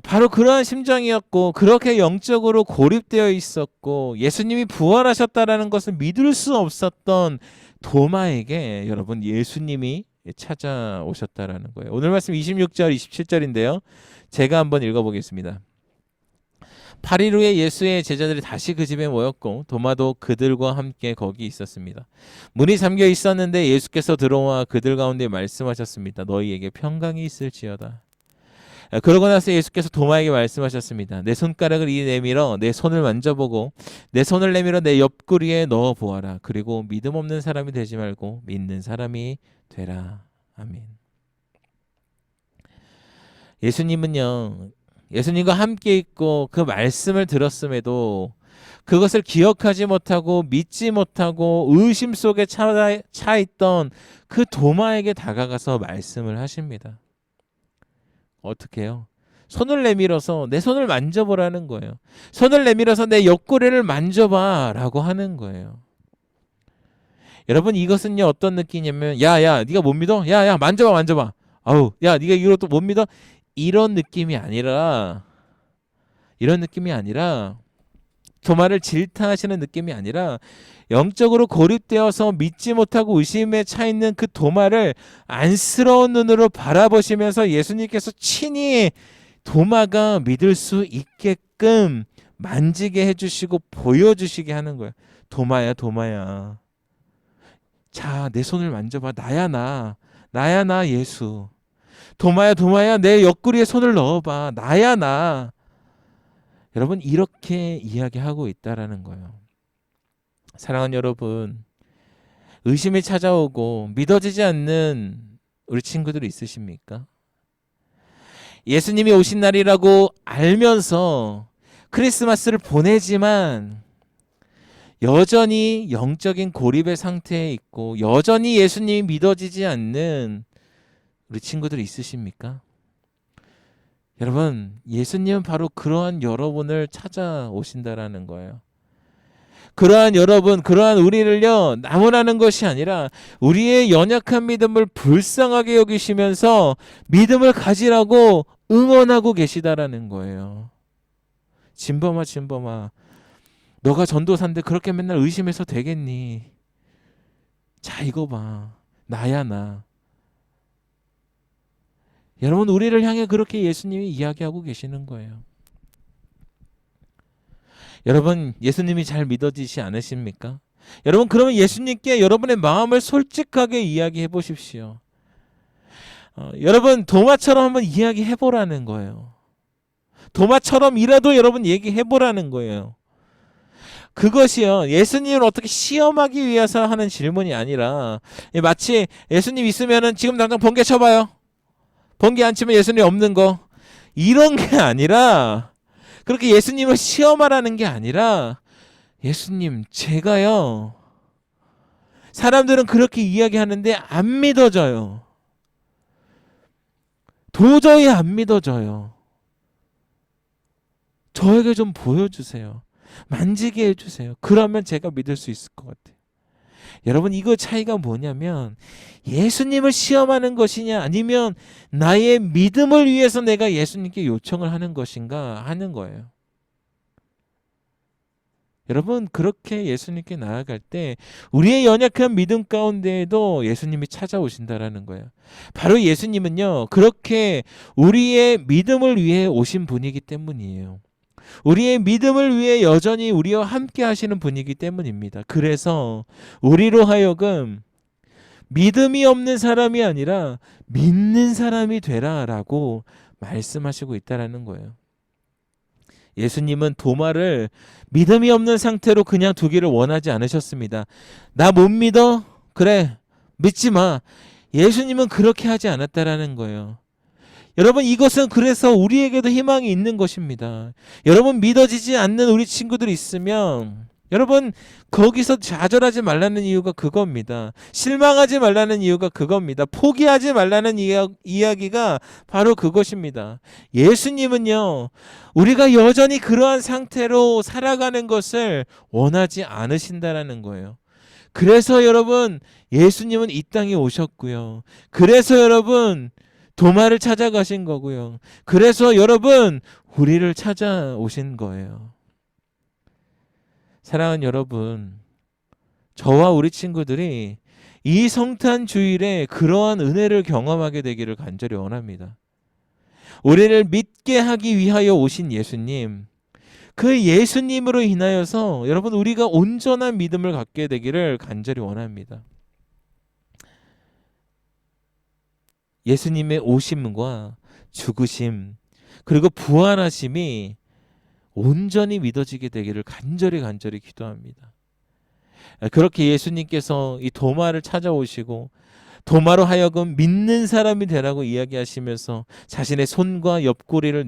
A: 바로 그러한 심정이었고 그렇게 영적으로 고립되어 있었고 예수님이 부활하셨다라는 것을 믿을 수 없었던 도마에게 여러분 예수님이 찾아오셨다라는 거예요. 오늘 말씀 26절 27절인데요. 제가 한번 읽어보겠습니다. 8일 후에 예수의 제자들이 다시 그 집에 모였고 도마도 그들과 함께 거기 있었습니다. 문이 잠겨 있었는데 예수께서 들어와 그들 가운데 말씀하셨습니다. 너희에게 평강이 있을지어다. 그러고 나서 예수께서 도마에게 말씀하셨습니다. 내 손가락을 이 내밀어 내 손을 만져보고 내 손을 내밀어 내 옆구리에 넣어 보아라. 그리고 믿음 없는 사람이 되지 말고 믿는 사람이 되라. 아멘. 예수님은요. 예수님과 함께 있고 그 말씀을 들었음에도 그것을 기억하지 못하고 믿지 못하고 의심 속에 차 있던 그 도마에게 다가가서 말씀을 하십니다. 어떻게 해요? 손을 내밀어서 내 손을 만져보라는 거예요. 손을 내밀어서 내 옆구리를 만져봐라고 하는 거예요. 여러분, 이것은요 어떤 느낌이냐면, 야야 네가 못 믿어? 야야 만져봐. 아우 야 네가 이걸 또 못 믿어? 이런 느낌이 아니라 도마를 질타하시는 느낌이 아니라 영적으로 고립되어서 믿지 못하고 의심에 차 있는 그 도마를 안쓰러운 눈으로 바라보시면서 예수님께서 친히 도마가 믿을 수 있게끔 만지게 해주시고 보여주시게 하는 거예요. 도마야. 자, 내 손을 만져봐. 나야 나 예수. 도마야 내 옆구리에 손을 넣어봐. 나야 나. 여러분, 이렇게 이야기하고 있다라는 거예요. 사랑하는 여러분, 의심이 찾아오고 믿어지지 않는 우리 친구들이 있으십니까? 예수님이 오신 날이라고 알면서 크리스마스를 보내지만 여전히 영적인 고립의 상태에 있고 여전히 예수님이 믿어지지 않는 우리 친구들이 있으십니까? 여러분, 예수님은 바로 그러한 여러분을 찾아오신다라는 거예요. 그러한 여러분, 그러한 우리를요 나무라는 것이 아니라 우리의 연약한 믿음을 불쌍하게 여기시면서 믿음을 가지라고 응원하고 계시다라는 거예요. 진범아, 너가 전도사인데 그렇게 맨날 의심해서 되겠니? 자, 이거 봐, 나야 나. 여러분, 우리를 향해 그렇게 예수님이 이야기하고 계시는 거예요. 여러분, 예수님이 잘 믿어지지 않으십니까? 여러분, 그러면 예수님께 여러분의 마음을 솔직하게 이야기해 보십시오. 여러분, 도마처럼 한번 이야기해 보라는 거예요. 도마처럼이라도 여러분 얘기해 보라는 거예요. 그것이요, 예수님을 어떻게 시험하기 위해서 하는 질문이 아니라, 마치 예수님 있으면은 지금 당장 번개 쳐봐요. 번개 안 치면 예수님 없는 거. 이런 게 아니라, 그렇게 예수님을 시험하라는 게 아니라, 예수님, 제가요, 사람들은 그렇게 이야기하는데 안 믿어져요. 도저히 안 믿어져요. 저에게 좀 보여주세요. 만지게 해주세요. 그러면 제가 믿을 수 있을 것 같아요. 여러분, 이거 차이가 뭐냐면 예수님을 시험하는 것이냐 아니면 나의 믿음을 위해서 내가 예수님께 요청을 하는 것인가 하는 거예요. 여러분, 그렇게 예수님께 나아갈 때 우리의 연약한 믿음 가운데에도 예수님이 찾아오신다라는 거예요. 바로 예수님은요, 그렇게 우리의 믿음을 위해 오신 분이기 때문이에요. 우리의 믿음을 위해 여전히 우리와 함께 하시는 분이기 때문입니다. 그래서 우리로 하여금 믿음이 없는 사람이 아니라 믿는 사람이 되라라고 말씀하시고 있다라는 거예요. 예수님은 도마를 믿음이 없는 상태로 그냥 두기를 원하지 않으셨습니다. 나 못 믿어? 그래, 믿지 마. 예수님은 그렇게 하지 않았다라는 거예요. 여러분, 이것은 그래서 우리에게도 희망이 있는 것입니다. 여러분, 믿어지지 않는 우리 친구들이 있으면 여러분, 거기서 좌절하지 말라는 이유가 그겁니다. 실망하지 말라는 이유가 그겁니다. 포기하지 말라는 이야기가 바로 그것입니다. 예수님은요, 우리가 여전히 그러한 상태로 살아가는 것을 원하지 않으신다라는 거예요. 그래서 여러분, 예수님은 이 땅에 오셨고요. 그래서 여러분, 도마를 찾아가신 거고요. 그래서 여러분, 우리를 찾아오신 거예요. 사랑하는 여러분, 저와 우리 친구들이 이 성탄 주일에 그러한 은혜를 경험하게 되기를 간절히 원합니다. 우리를 믿게 하기 위하여 오신 예수님, 그 예수님으로 인하여서 여러분, 우리가 온전한 믿음을 갖게 되기를 간절히 원합니다. 예수님의 오심과 죽으심 그리고 부활하심이 온전히 믿어지게 되기를 간절히 기도합니다. 그렇게 예수님께서 이 도마를 찾아오시고 도마로 하여금 믿는 사람이 되라고 이야기하시면서 자신의 손과 옆구리를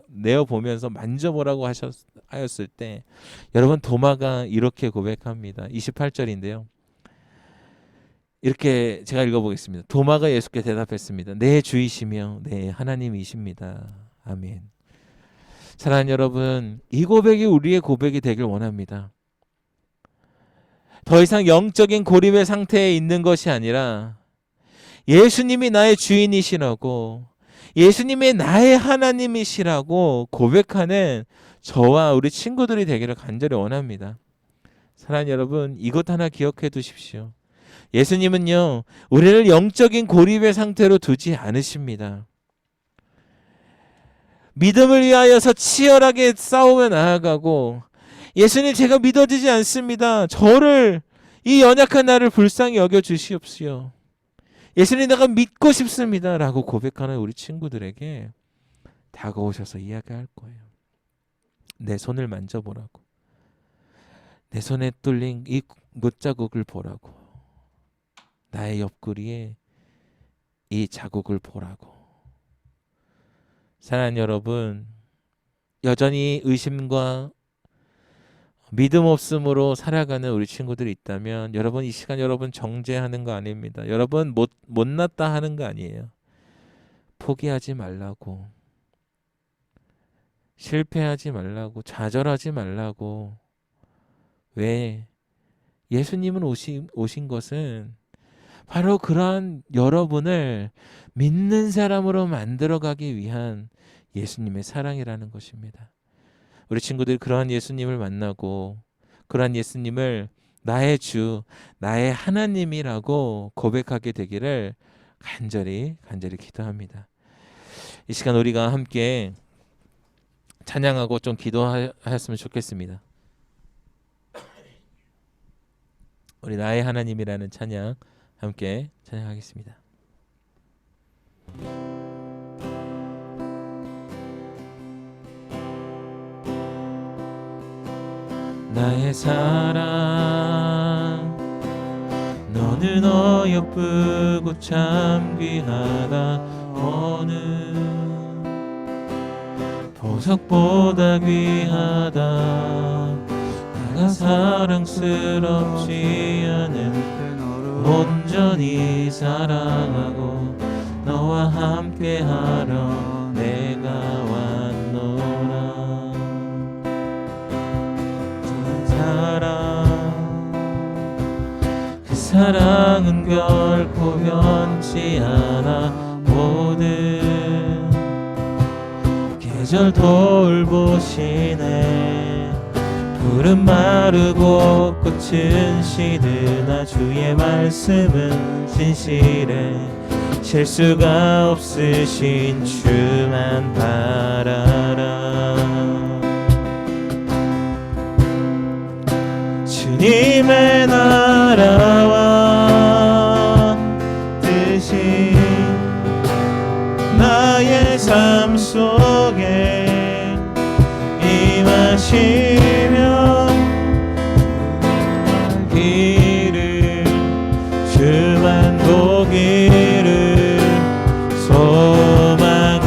A: 내어보면서 만져보라고 하였을 때 여러분 도마가 이렇게 고백합니다. 28절인데요. 이렇게 제가 읽어보겠습니다. 도마가 예수께 대답했습니다. 내 주이시며 내 하나님이십니다. 아멘. 사랑하는 여러분, 이 고백이 우리의 고백이 되길 원합니다. 더 이상 영적인 고립의 상태에 있는 것이 아니라 예수님이 나의 주인이시라고, 예수님이 나의 하나님이시라고 고백하는 저와 우리 친구들이 되기를 간절히 원합니다. 사랑하는 여러분, 이것 하나 기억해 두십시오. 예수님은요, 우리를 영적인 고립의 상태로 두지 않으십니다. 믿음을 위하여서 치열하게 싸우며 나아가고, 예수님 제가 믿어지지 않습니다. 저를, 이 연약한 나를 불쌍히 여겨 주시옵시오. 예수님 내가 믿고 싶습니다. 라고 고백하는 우리 친구들에게 다가오셔서 이야기할 거예요. 내 손을 만져보라고. 내 손에 뚫린 이 못자국을 보라고. 나의 옆구리에 이 자국을 보라고. 사랑하는 여러분, 여전히 의심과 믿음 없음으로 살아가는 우리 친구들이 있다면 여러분 이 시간 여러분 정죄하는 거 아닙니다. 여러분 못났다 하는 거 아니에요. 포기하지 말라고, 실패하지 말라고, 좌절하지 말라고. 왜? 예수님은 오신 것은 바로 그러한 여러분을 믿는 사람으로 만들어가기 위한 예수님의 사랑이라는 것입니다. 우리 친구들이 그러한 예수님을 만나고 그러한 예수님을 나의 주, 나의 하나님이라고 고백하게 되기를 간절히 기도합니다. 이 시간 우리가 함께 찬양하고 좀 기도하였으면 좋겠습니다. 우리 나의 하나님이라는 찬양 함께 찬양하겠습니다. 나의 사랑, 너는 어여쁘고 참 귀하다. 어느 보석보다 귀하다. 내가 사랑스럽지 않은 온전히 사랑하고 너와 함께하려 내가 왔노라. 그 사랑은 결코 변치 않아. 모든 계절 돌보시네. 푸른 마르고 꽃은 시드나 주의 말씀은 진실해. 실수가 없으신 주만 바라라. 주님의 나라와 뜻이 나의 삶 속에 임하시며 길을 주만 보기를 소망해.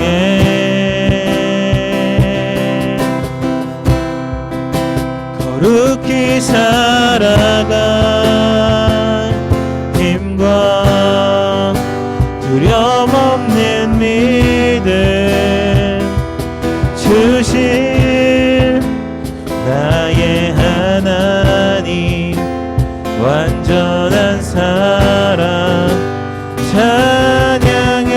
A: 거룩히 살아갈 힘과 두려움 없는 믿음 주실 나의 하나님. 완전한 사랑 찬양해.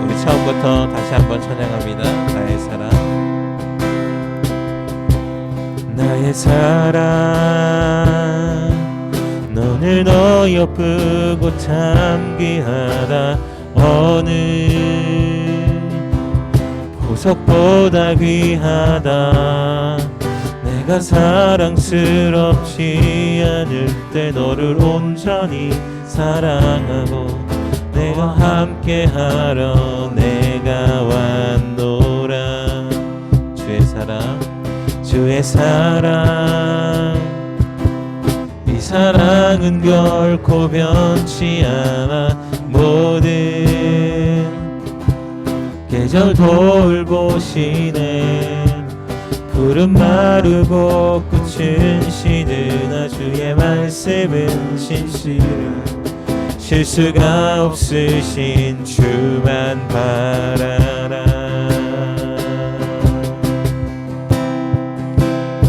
A: 우리 처음부터 다시 한번 찬양합니다. 나의 사랑, 나의 사랑, 너는 어여쁘고 참 귀하다. 어느 보석보다 귀하다. 내가 사랑스럽지 않을 때 너를 온전히 사랑하고 내가 함께하러 내가 왔노라. 주의 사랑, 주의 사랑, 이 사랑은 결코 변치 않아. 모든 계절 돌보시네. 푸른 마르고 꽃은 시드나 주의 말씀은 진실은 실수가 없으신 주만 바라라.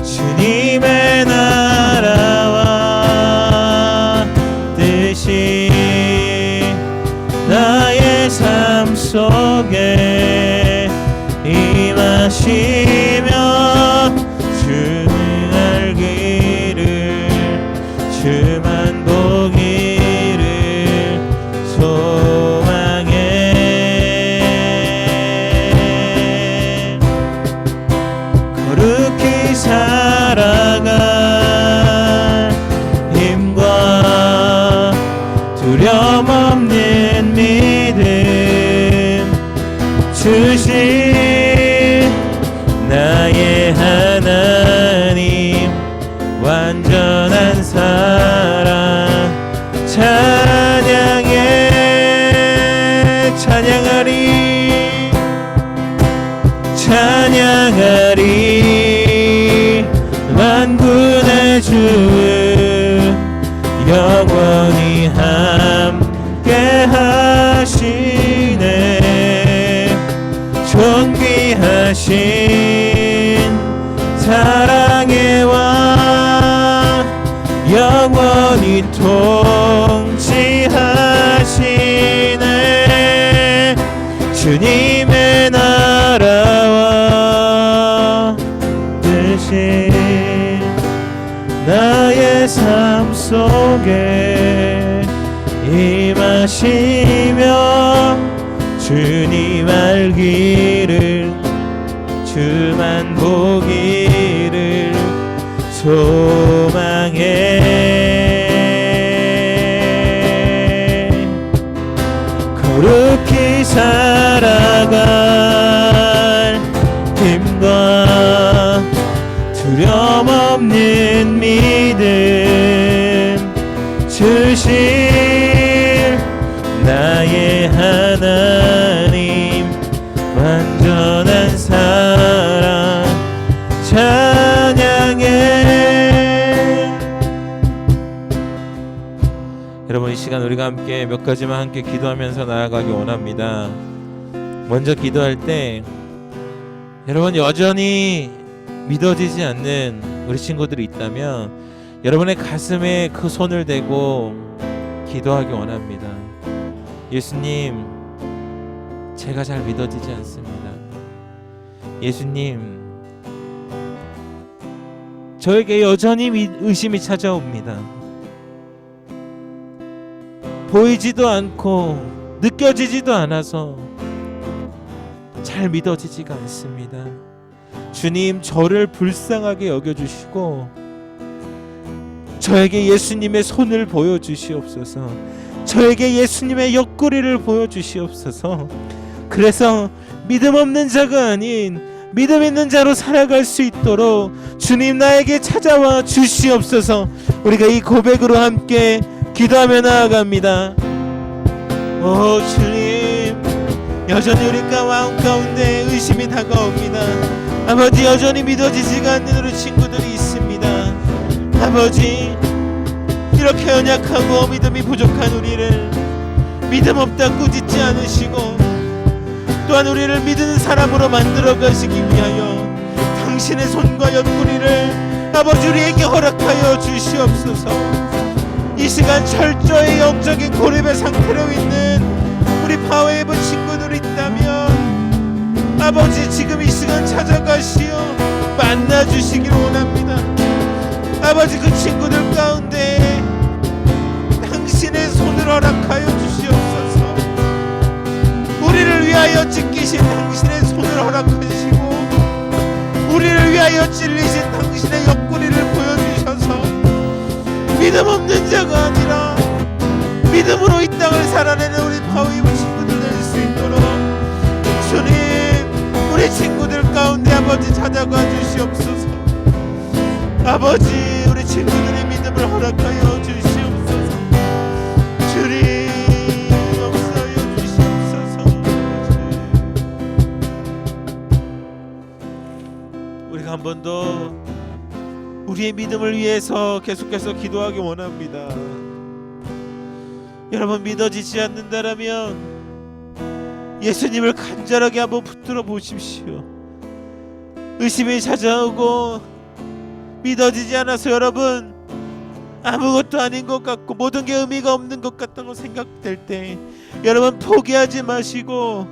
A: 주님의 나라와 뜻이 나의 삶 속에 임하시며 주는 알기를 주만 보기를 소망해. 거룩히 살아갈 힘과 두려움 없는 믿음 주신 나의 하나님 완전한 사랑 찬양해. 찬양하리 찬양하리. 만군의 주 영원히 함께 하시네. 존귀하신 사랑의 왕 영원히 통치하시네. 주님의 나라와 뜻이 나의 삶 속에 임하시며 주님 알기를 주만 보기를 소망해. 거룩히 살아갈 힘과 두려움 없는 믿음 주실 나의 하나님 완전한 사랑 찬양해. 여러분, 이 시간 우리가 함께 몇 가지만 함께 기도하면서 나아가기 원합니다. 먼저 기도할 때 여러분 여전히 믿어지지 않는 우리 친구들이 있다면 여러분의 가슴에 그 손을 대고 기도하기 원합니다. 예수님, 제가 잘 믿어지지 않습니다. 예수님, 저에게 여전히 의심이 찾아옵니다. 보이지도 않고 느껴지지도 않아서 잘 믿어지지가 않습니다. 주님, 저를 불쌍하게 여겨주시고 저에게 예수님의 손을 보여주시옵소서. 저에게 예수님의 옆구리를 보여주시옵소서. 그래서 믿음 없는 자가 아닌 믿음 있는 자로 살아갈 수 있도록 주님 나에게 찾아와 주시옵소서. 우리가 이 고백으로 함께 기도하며 나아갑니다. 오 주님, 여전히 우리 마음 가운데 의심이 다가옵니다. 아버지, 여전히 믿어지지가 않는 우리 친구들이 있습니다. 아버지, 이렇게 연약하고 믿음이 부족한 우리를 믿음 없다 꾸짖지 않으시고 또한 우리를 믿는 사람으로 만들어 가시기 위하여 당신의 손과 옆구리를 아버지 우리에게 허락하여 주시옵소서. 이 시간 철저히 영적인 고립의 상태로 있는 우리 파워웨이브 친구들 있다면 아버지 지금 이 시간 찾아가시어 만나주시기를 원합니다. 아버지, 그 친구들 가운데 당신의 손을 허락하여 주시옵소서. 우리를 위하여 찢기신 당신의 손을 허락하시고 우리를 위하여 찔리신 당신의 옆구리를 보여주셔서 믿음 없는 자가 아니라 믿음으로 이 땅을 살아내는 우리 파워웨이브 친구들 될 수 있도록 주님, 우리 친구들 가운데 아버지 찾아가 주시옵소서. 아버지, 우리 친구들의 믿음을 허락하여 우리가 한 번 더 우리의 믿음을 위해서 계속해서 기도하기 원합니다. 여러분, 믿어지지 않는다라면 예수님을 간절하게 한번 붙들어 보십시오. 의심이 찾아오고 믿어지지 않아서 여러분 아무것도 아닌 것 같고 모든 게 의미가 없는 것 같다고 생각될 때 여러분 포기하지 마시고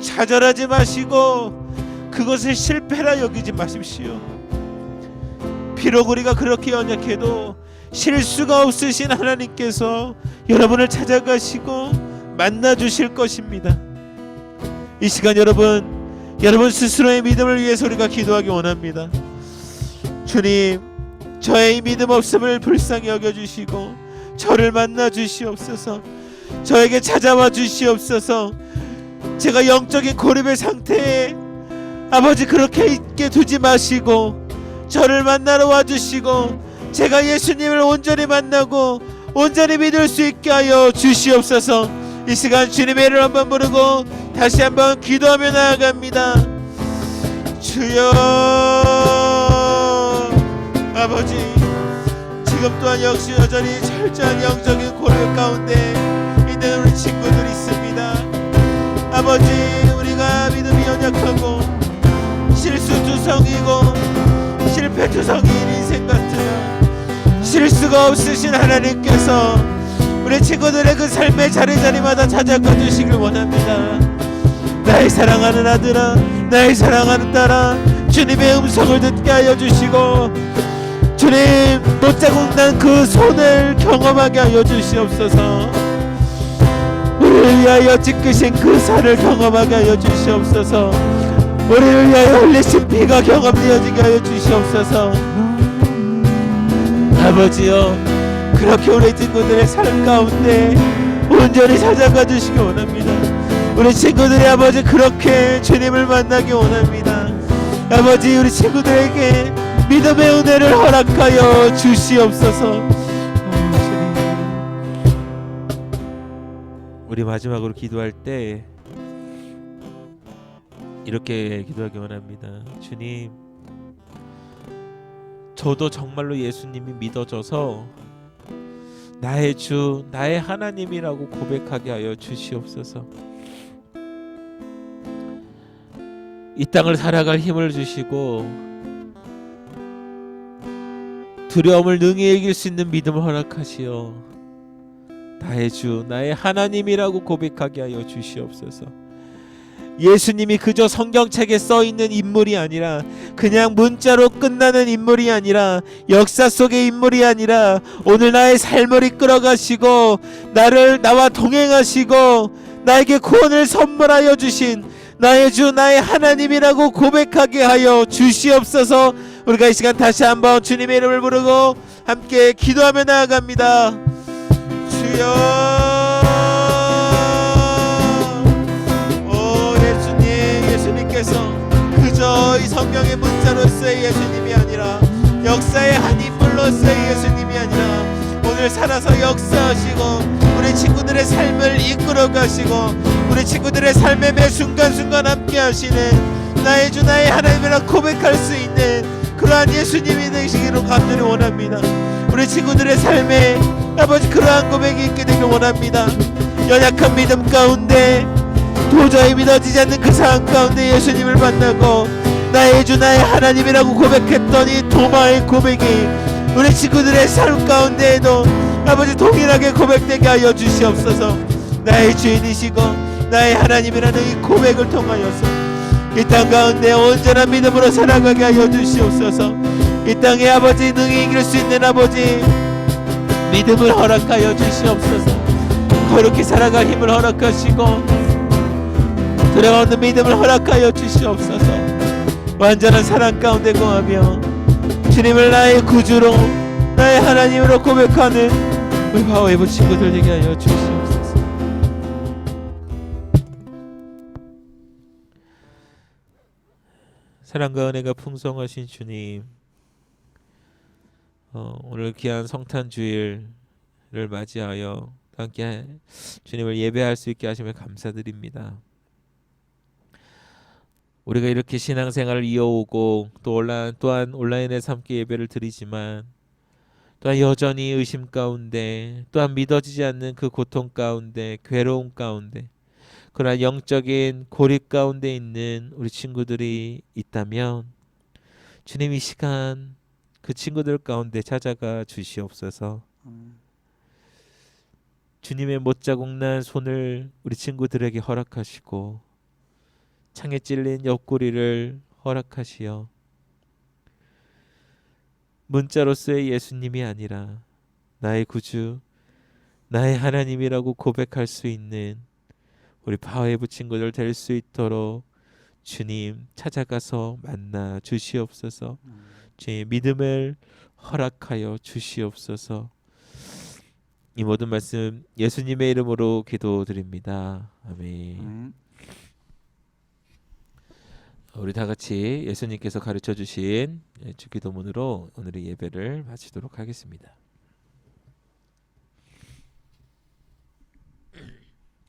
A: 좌절하지 마시고 그것을 실패라 여기지 마십시오. 비록 우리가 그렇게 연약해도 실수가 없으신 하나님께서 여러분을 찾아가시고 만나주실 것입니다. 이 시간 여러분 스스로의 믿음을 위해서 우리가 기도하기 원합니다. 주님, 저의 이 믿음 없음을 불쌍히 여겨주시고 저를 만나 주시옵소서. 저에게 찾아와 주시옵소서. 제가 영적인 고립의 상태에 아버지 그렇게 있게 두지 마시고 저를 만나러 와주시고 제가 예수님을 온전히 만나고 온전히 믿을 수 있게 하여 주시옵소서. 이 시간 주님의 이름을 한번 부르고 다시 한번 기도하며 나아갑니다. 주여, 아버지, 지금 또한 역시 여전히 철저한 영적인 고립 가운데 있는 우리 친구들이 있습니다. 아버지, 우리가 믿음이 연약하고 실수투성이고 실패투성이인 인생 같은 실수가 없으신 하나님께서 우리 친구들의 그 삶의 자리자리마다 찾아가 주시길 원합니다. 나의 사랑하는 아들아, 나의 사랑하는 딸아, 주님의 음성을 듣게 하여 주시고 주님 못자국 난 그 손을 경험하게 하여 주시옵소서. 우리를 위하여 찢기신 그 살을 경험하게 하여 주시옵소서. 우리를 위하여 흘리신 피가 경험되어지게 하여 주시옵소서. 아버지여, 그렇게 우리 친구들의 삶 가운데 온전히 찾아가 주시기 원합니다. 우리 친구들의 아버지 그렇게 주님을 만나기 원합니다. 아버지, 우리 친구들에게 믿음의 은혜를 허락하여 주시옵소서. 우리 마지막으로 기도할 때 이렇게 기도하기 원합니다. 주님, 저도 정말로 예수님이 믿어져서 나의 주, 나의 하나님이라고 고백하게 하여 주시옵소서. 이 땅을 살아갈 힘을 주시고 두려움을 능히 이길 수 있는 믿음을 허락하시어 나의 주, 나의 하나님이라고 고백하게 하여 주시옵소서. 예수님이 그저 성경책에 써있는 인물이 아니라 그냥 문자로 끝나는 인물이 아니라 역사 속의 인물이 아니라 오늘 나의 삶을 이끌어가시고 나와 동행하시고 나에게 구원을 선물하여 주신 나의 주, 나의 하나님이라고 고백하게 하여 주시옵소서. 우리가 이 시간 다시 한번 주님의 이름을 부르고 함께 기도하며 나아갑니다. 주여, 예수님께서 그저 이 성경의 문자로서의 예수님이 아니라 역사의 한 인물로서의 예수님이 아니라 오늘 살아서 역사하시고 우리 친구들의 삶을 이끌어 가시고 우리 친구들의 삶의 매 순간순간 함께 하시는 나의 주, 나의 하나님이라 고백할 수 있는 그러한 예수님이 되시기를 간절히 원합니다. 우리 친구들의 삶에 아버지 그러한 고백이 있게 되길 원합니다. 연약한 믿음 가운데 도저히 믿어지지 않는 그 상황 가운데 예수님을 만나고 나의 주, 나의 하나님이라고 고백했던 이 도마의 고백이 우리 친구들의 삶 가운데에도 아버지 동일하게 고백되게 하여 주시옵소서. 나의 주인이시고 나의 하나님이라는 이 고백을 통하여서 이 땅 가운데 온전한 믿음으로 살아가게 하여 주시옵소서. 이 땅에 아버지 능히 이길 수 있는 아버지 믿음을 허락하여 주시옵소서. 거룩히 살아갈 힘을 허락하시고 들어가는 믿음을 허락하여 주시옵소서. 완전한 사랑 가운데 거하며 주님을 나의 구주로 나의 하나님으로 고백하는 우리 바오에브 친구들 되게 하여 주시옵소서. 사랑과 은혜가 풍성하신 주님, 오늘 귀한 성탄 주일을 맞이하여 함께 주님을 예배할 수 있게 하시며 감사드립니다. 우리가 이렇게 신앙생활을 이어오고 또한 온라인에서 함께 예배를 드리지만 또한 여전히 의심 가운데 또한 믿어지지 않는 그 고통 가운데 괴로움 가운데 그러나 영적인 고립 가운데 있는 우리 친구들이 있다면 주님 이 시간 그 친구들 가운데 찾아가 주시옵소서. 주님의 못자국난 손을 우리 친구들에게 허락하시고 창에 찔린 옆구리를 허락하시어 문자로서의 예수님이 아니라 나의 구주, 나의 하나님이라고 고백할 수 있는 우리 파웨이브 친구들 될 수 있도록 주님 찾아가서 만나 주시옵소서. 주의 믿음을 허락하여 주시옵소서. 이 모든 말씀 예수님의 이름으로 기도드립니다. 아멘. 우리 다 같이 예수님께서 가르쳐 주신 주기도문으로 오늘의 예배를 마치도록 하겠습니다.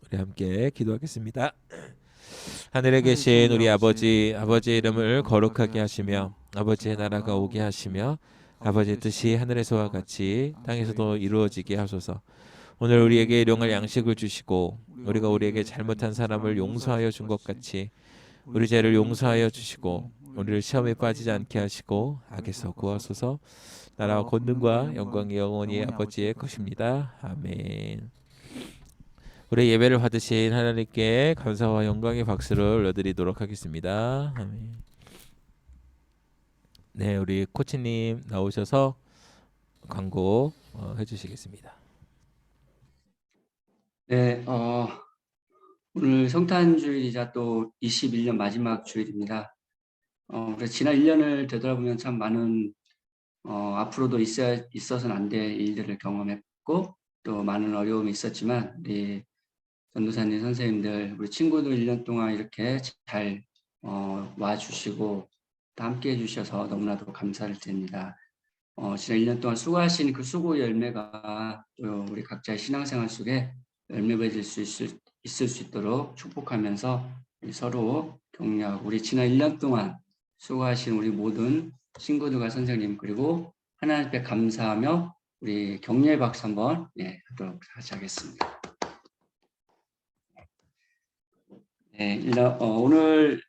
A: 우리 함께 기도하겠습니다. 하늘에 계신 우리 아버지의 이름을 거룩하게 하시며 아버지의 나라가 오게 하시며 아버지의 뜻이 하늘에서와 같이 땅에서도 이루어지게 하소서. 오늘 우리에게 일용할 양식을 주시고 우리가 우리에게 잘못한 사람을 용서하여 준 것 같이 우리 죄를 용서하여 주시고 우리를 시험에 빠지지 않게 하시고 악에서 구하소서. 나라와 권능과 영광이 영원히 아버지의 것입니다. 아멘. 우리 예배를 받으신 하나님께 감사와 영광의 박수를 올려드리도록 하겠습니다. 아멘. 네, 우리 코치님 나오셔서 광고 해주시겠습니다.
F: 네, 오늘 성탄 주일이자 또 21년 마지막 주일입니다. 그래서 지난 1년을 되돌아보면 참 많은 앞으로도 있어서는 안 될 일들을 경험했고 또 많은 어려움이 있었지만 우리 전도사님 선생님들 우리 친구들 1년 동안 이렇게 잘 와주시고 또 함께 해주셔서 너무나도 감사를 드립니다. 지난 1년 동안 수고하신 그 수고의 열매가 또 우리 각자의 신앙생활 속에 열매 맺을 수 있을 수 있도록 축복하면서 우리 서로 격려하고 우리 지난 1년 동안 수고하신 우리 모든 친구들과 선생님 그리고 하나님께 감사하며 우리 격려의 박수 한번 하도록 하겠습니다. 네, 오늘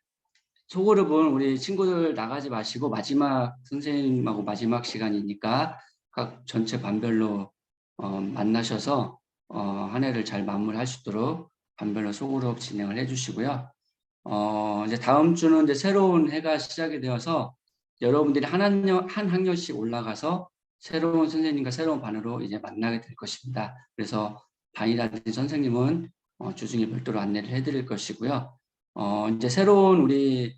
F: 소그룹은 우리 친구들 나가지 마시고 마지막 선생님하고 마지막 시간이니까 각 전체 반별로 만나셔서 한 해를 잘 마무리할 수 있도록 반별로 소그룹 진행을 해주시고요. 이제 다음 주는 이제 새로운 해가 시작이 되어서 여러분들이 한 학년씩 올라가서 새로운 선생님과 새로운 반으로 이제 만나게 될 것입니다. 그래서 반이라든지 선생님은 주중에 별도로 안내를 해드릴 것이고요. 이제 새로운 우리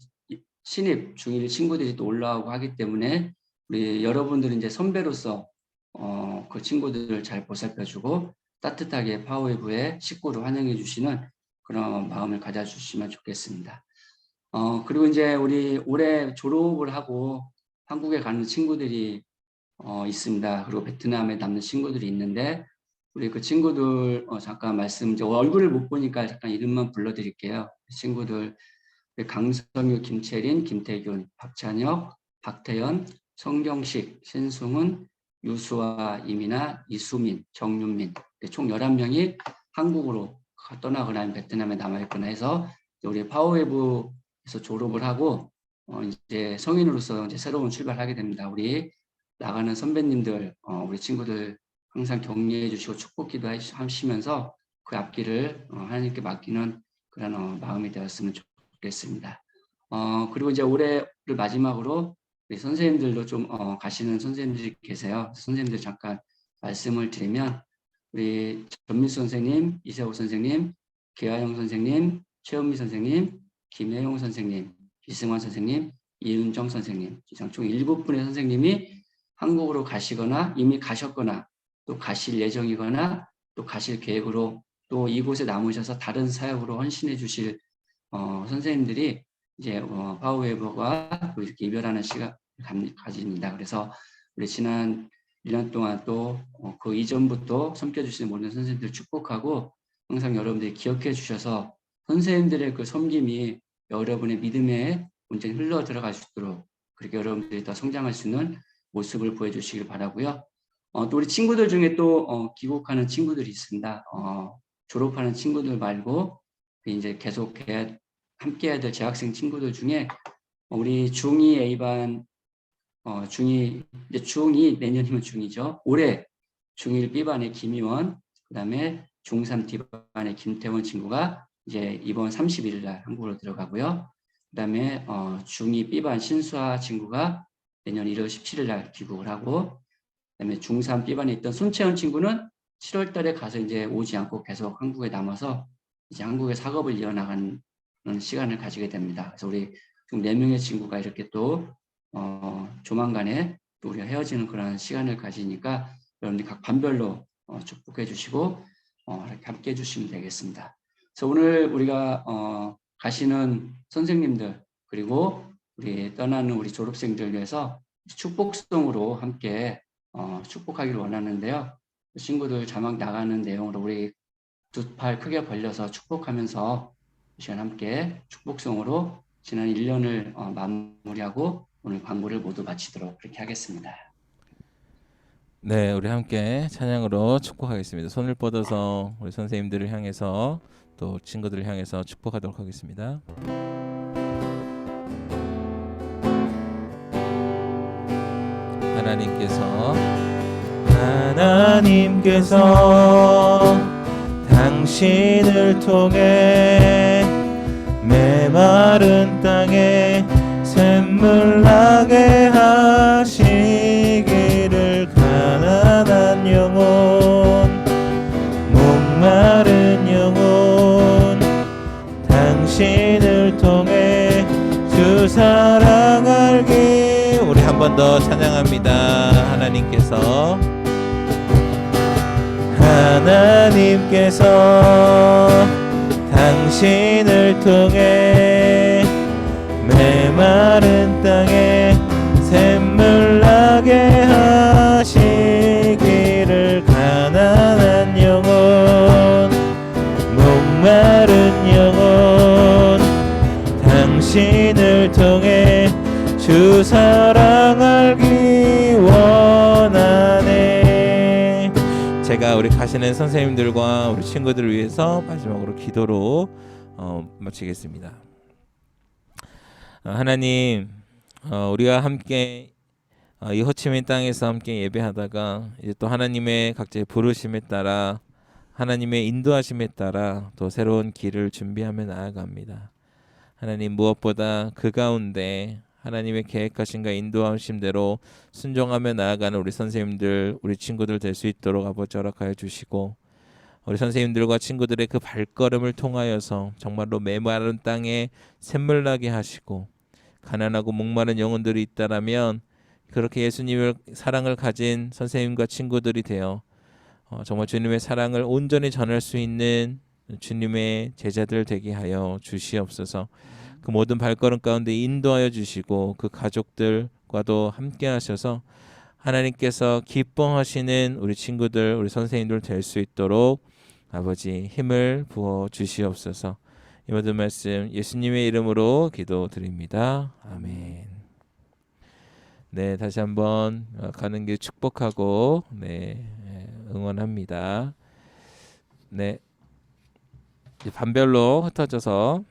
F: 신입 중1 친구들이 또 올라오고 하기 때문에 우리 여러분들이 이제 선배로서 그 친구들을 잘 보살펴주고 따뜻하게 파워웨이브의 식구로 환영해 주시는 그런 마음을 가져주시면 좋겠습니다. 그리고 이제 우리 올해 졸업을 하고 한국에 가는 친구들이 있습니다. 그리고 베트남에 남는 친구들이 있는데 우리 그 친구들 잠깐 이제 얼굴을 못 보니까 잠깐 이름만 불러드릴게요. 친구들 강성유, 김채린, 김태균, 박찬혁, 박태연, 성경식, 신승훈, 유수아, 이민아, 이수민, 정윤민 총 11명이 한국으로 떠나거나 아니면 베트남에 남아있거나 해서 우리 파워웨이브에서 졸업을 하고 이제 성인으로서 이제 새로운 출발하게 됩니다. 우리 나가는 선배님들, 우리 친구들 항상 격려해 주시고 축복 기도하시면서 그 앞길을 하나님께 맡기는 그런 마음이 되었으면 좋겠습니다. 그리고 이제 올해를 마지막으로 우리 선생님들도 좀 가시는 선생님들이 계세요. 선생님들 잠깐 말씀을 드리면 우리 전민수 선생님, 이세호 선생님, 계하영 선생님, 최은미 선생님, 김혜용 선생님, 이승환 선생님, 이은정 선생님 총 7분의 선생님이 한국으로 가시거나 이미 가셨거나 또 가실 예정이거나 또 가실 계획으로 또 이곳에 남으셔서 다른 사역으로 헌신해 주실 선생님들이 이제 파워웨이브와 또 이렇게 이별하는 시간을 가집니다. 그래서 우리 지난 1년 동안 또 그 이전부터 섬겨주시는 모든 선생님들 축복하고 항상 여러분들이 기억해 주셔서 선생님들의 그 섬김이 여러분의 믿음에 온전히 흘러 들어갈 수 있도록 그렇게 여러분들이 더 성장할 수 있는 모습을 보여주시길 바라고요. 또 우리 친구들 중에 또 귀국하는 친구들이 있습니다. 졸업하는 친구들 말고 이제 계속 함께 해야 될 재학생 친구들 중에 우리 중2 A반 중2 이제 중2 내년이면 중2죠. 올해 중1 B반의 김희원, 그다음에 중3 D반의 김태원 친구가 이제 이번 31일 날 한국으로 들어가고요. 그다음에 중2 B반 신수아 친구가 내년 1월 17일 날 귀국을 하고, 그다음에 중3 B반에 있던 손채원 친구는 7월 달에 가서 이제 오지 않고 계속 한국에 남아서 이제 한국의 작업을 이어나가는 시간을 가지게 됩니다. 그래서 우리 지금 4명의 친구가 이렇게 또 조만간에 또 우리가 헤어지는 그런 시간을 가지니까 여러분들 각 반별로 축복해 주시고 이렇게 함께 해 주시면 되겠습니다. 그래서 오늘 우리가 가시는 선생님들 그리고 우리 떠나는 우리 졸업생들 위해서 축복송으로 함께 축복하기를 원하는데요. 친구들 자막 나가는 내용으로 우리 두 팔 크게 벌려서 축복하면서 이 시간 함께 축복송으로 지난 1년을 마무리하고 오늘 광고를 모두 마치도록 그렇게 하겠습니다.
A: 네, 우리 함께 찬양으로 축복하겠습니다. 손을 뻗어서 우리 선생님들을 향해서 또 친구들을 향해서 축복하도록 하겠습니다. 하나님께서 당신을 통해 메마른 땅에 샘물 나게 하시기를, 가난한 영혼 목마른 영혼 당신을 통해 주 사랑 알기. 우리 한 번 더 찬양합니다. 하나님께서 당신을 통해 메마른 땅에 샘물 나게 하시기를, 가난한 영혼 목마른 영혼 당신을 통해 주 사랑 알기 원하네. 제가 우리 가시는 선생님들과 우리 친구들을 위해서 마지막으로 기도로 마치겠습니다. 하나님, 우리가 함께 이 호치민 땅에서 함께 예배하다가 이제 또 하나님의 각자의 부르심에 따라 하나님의 인도하심에 따라 또 새로운 길을 준비하며 나아갑니다. 하나님, 무엇보다 그 가운데 하나님의 계획하심과 인도하심대로 순종하며 나아가는 우리 선생님들, 우리 친구들 될 수 있도록 아버지 허락하여 주시고, 우리 선생님들과 친구들의 그 발걸음을 통하여서 정말로 메마른 땅에 샘물 나게 하시고, 가난하고 목마른 영혼들이 있다라면 그렇게 예수님의 사랑을 가진 선생님과 친구들이 되어 정말 주님의 사랑을 온전히 전할 수 있는 주님의 제자들 되게 하여 주시옵소서. 그 모든 발걸음 가운데 인도하여 주시고 그 가족들과도 함께 하셔서 하나님께서 기뻐하시는 우리 친구들, 우리 선생님들 될 수 있도록 아버지 힘을 부어 주시옵소서. 이 모든 말씀 예수님의 이름으로 기도드립니다. 아멘. 네, 다시 한번 가는 길 축복하고 응원합니다. 네, 반별로 흩어져서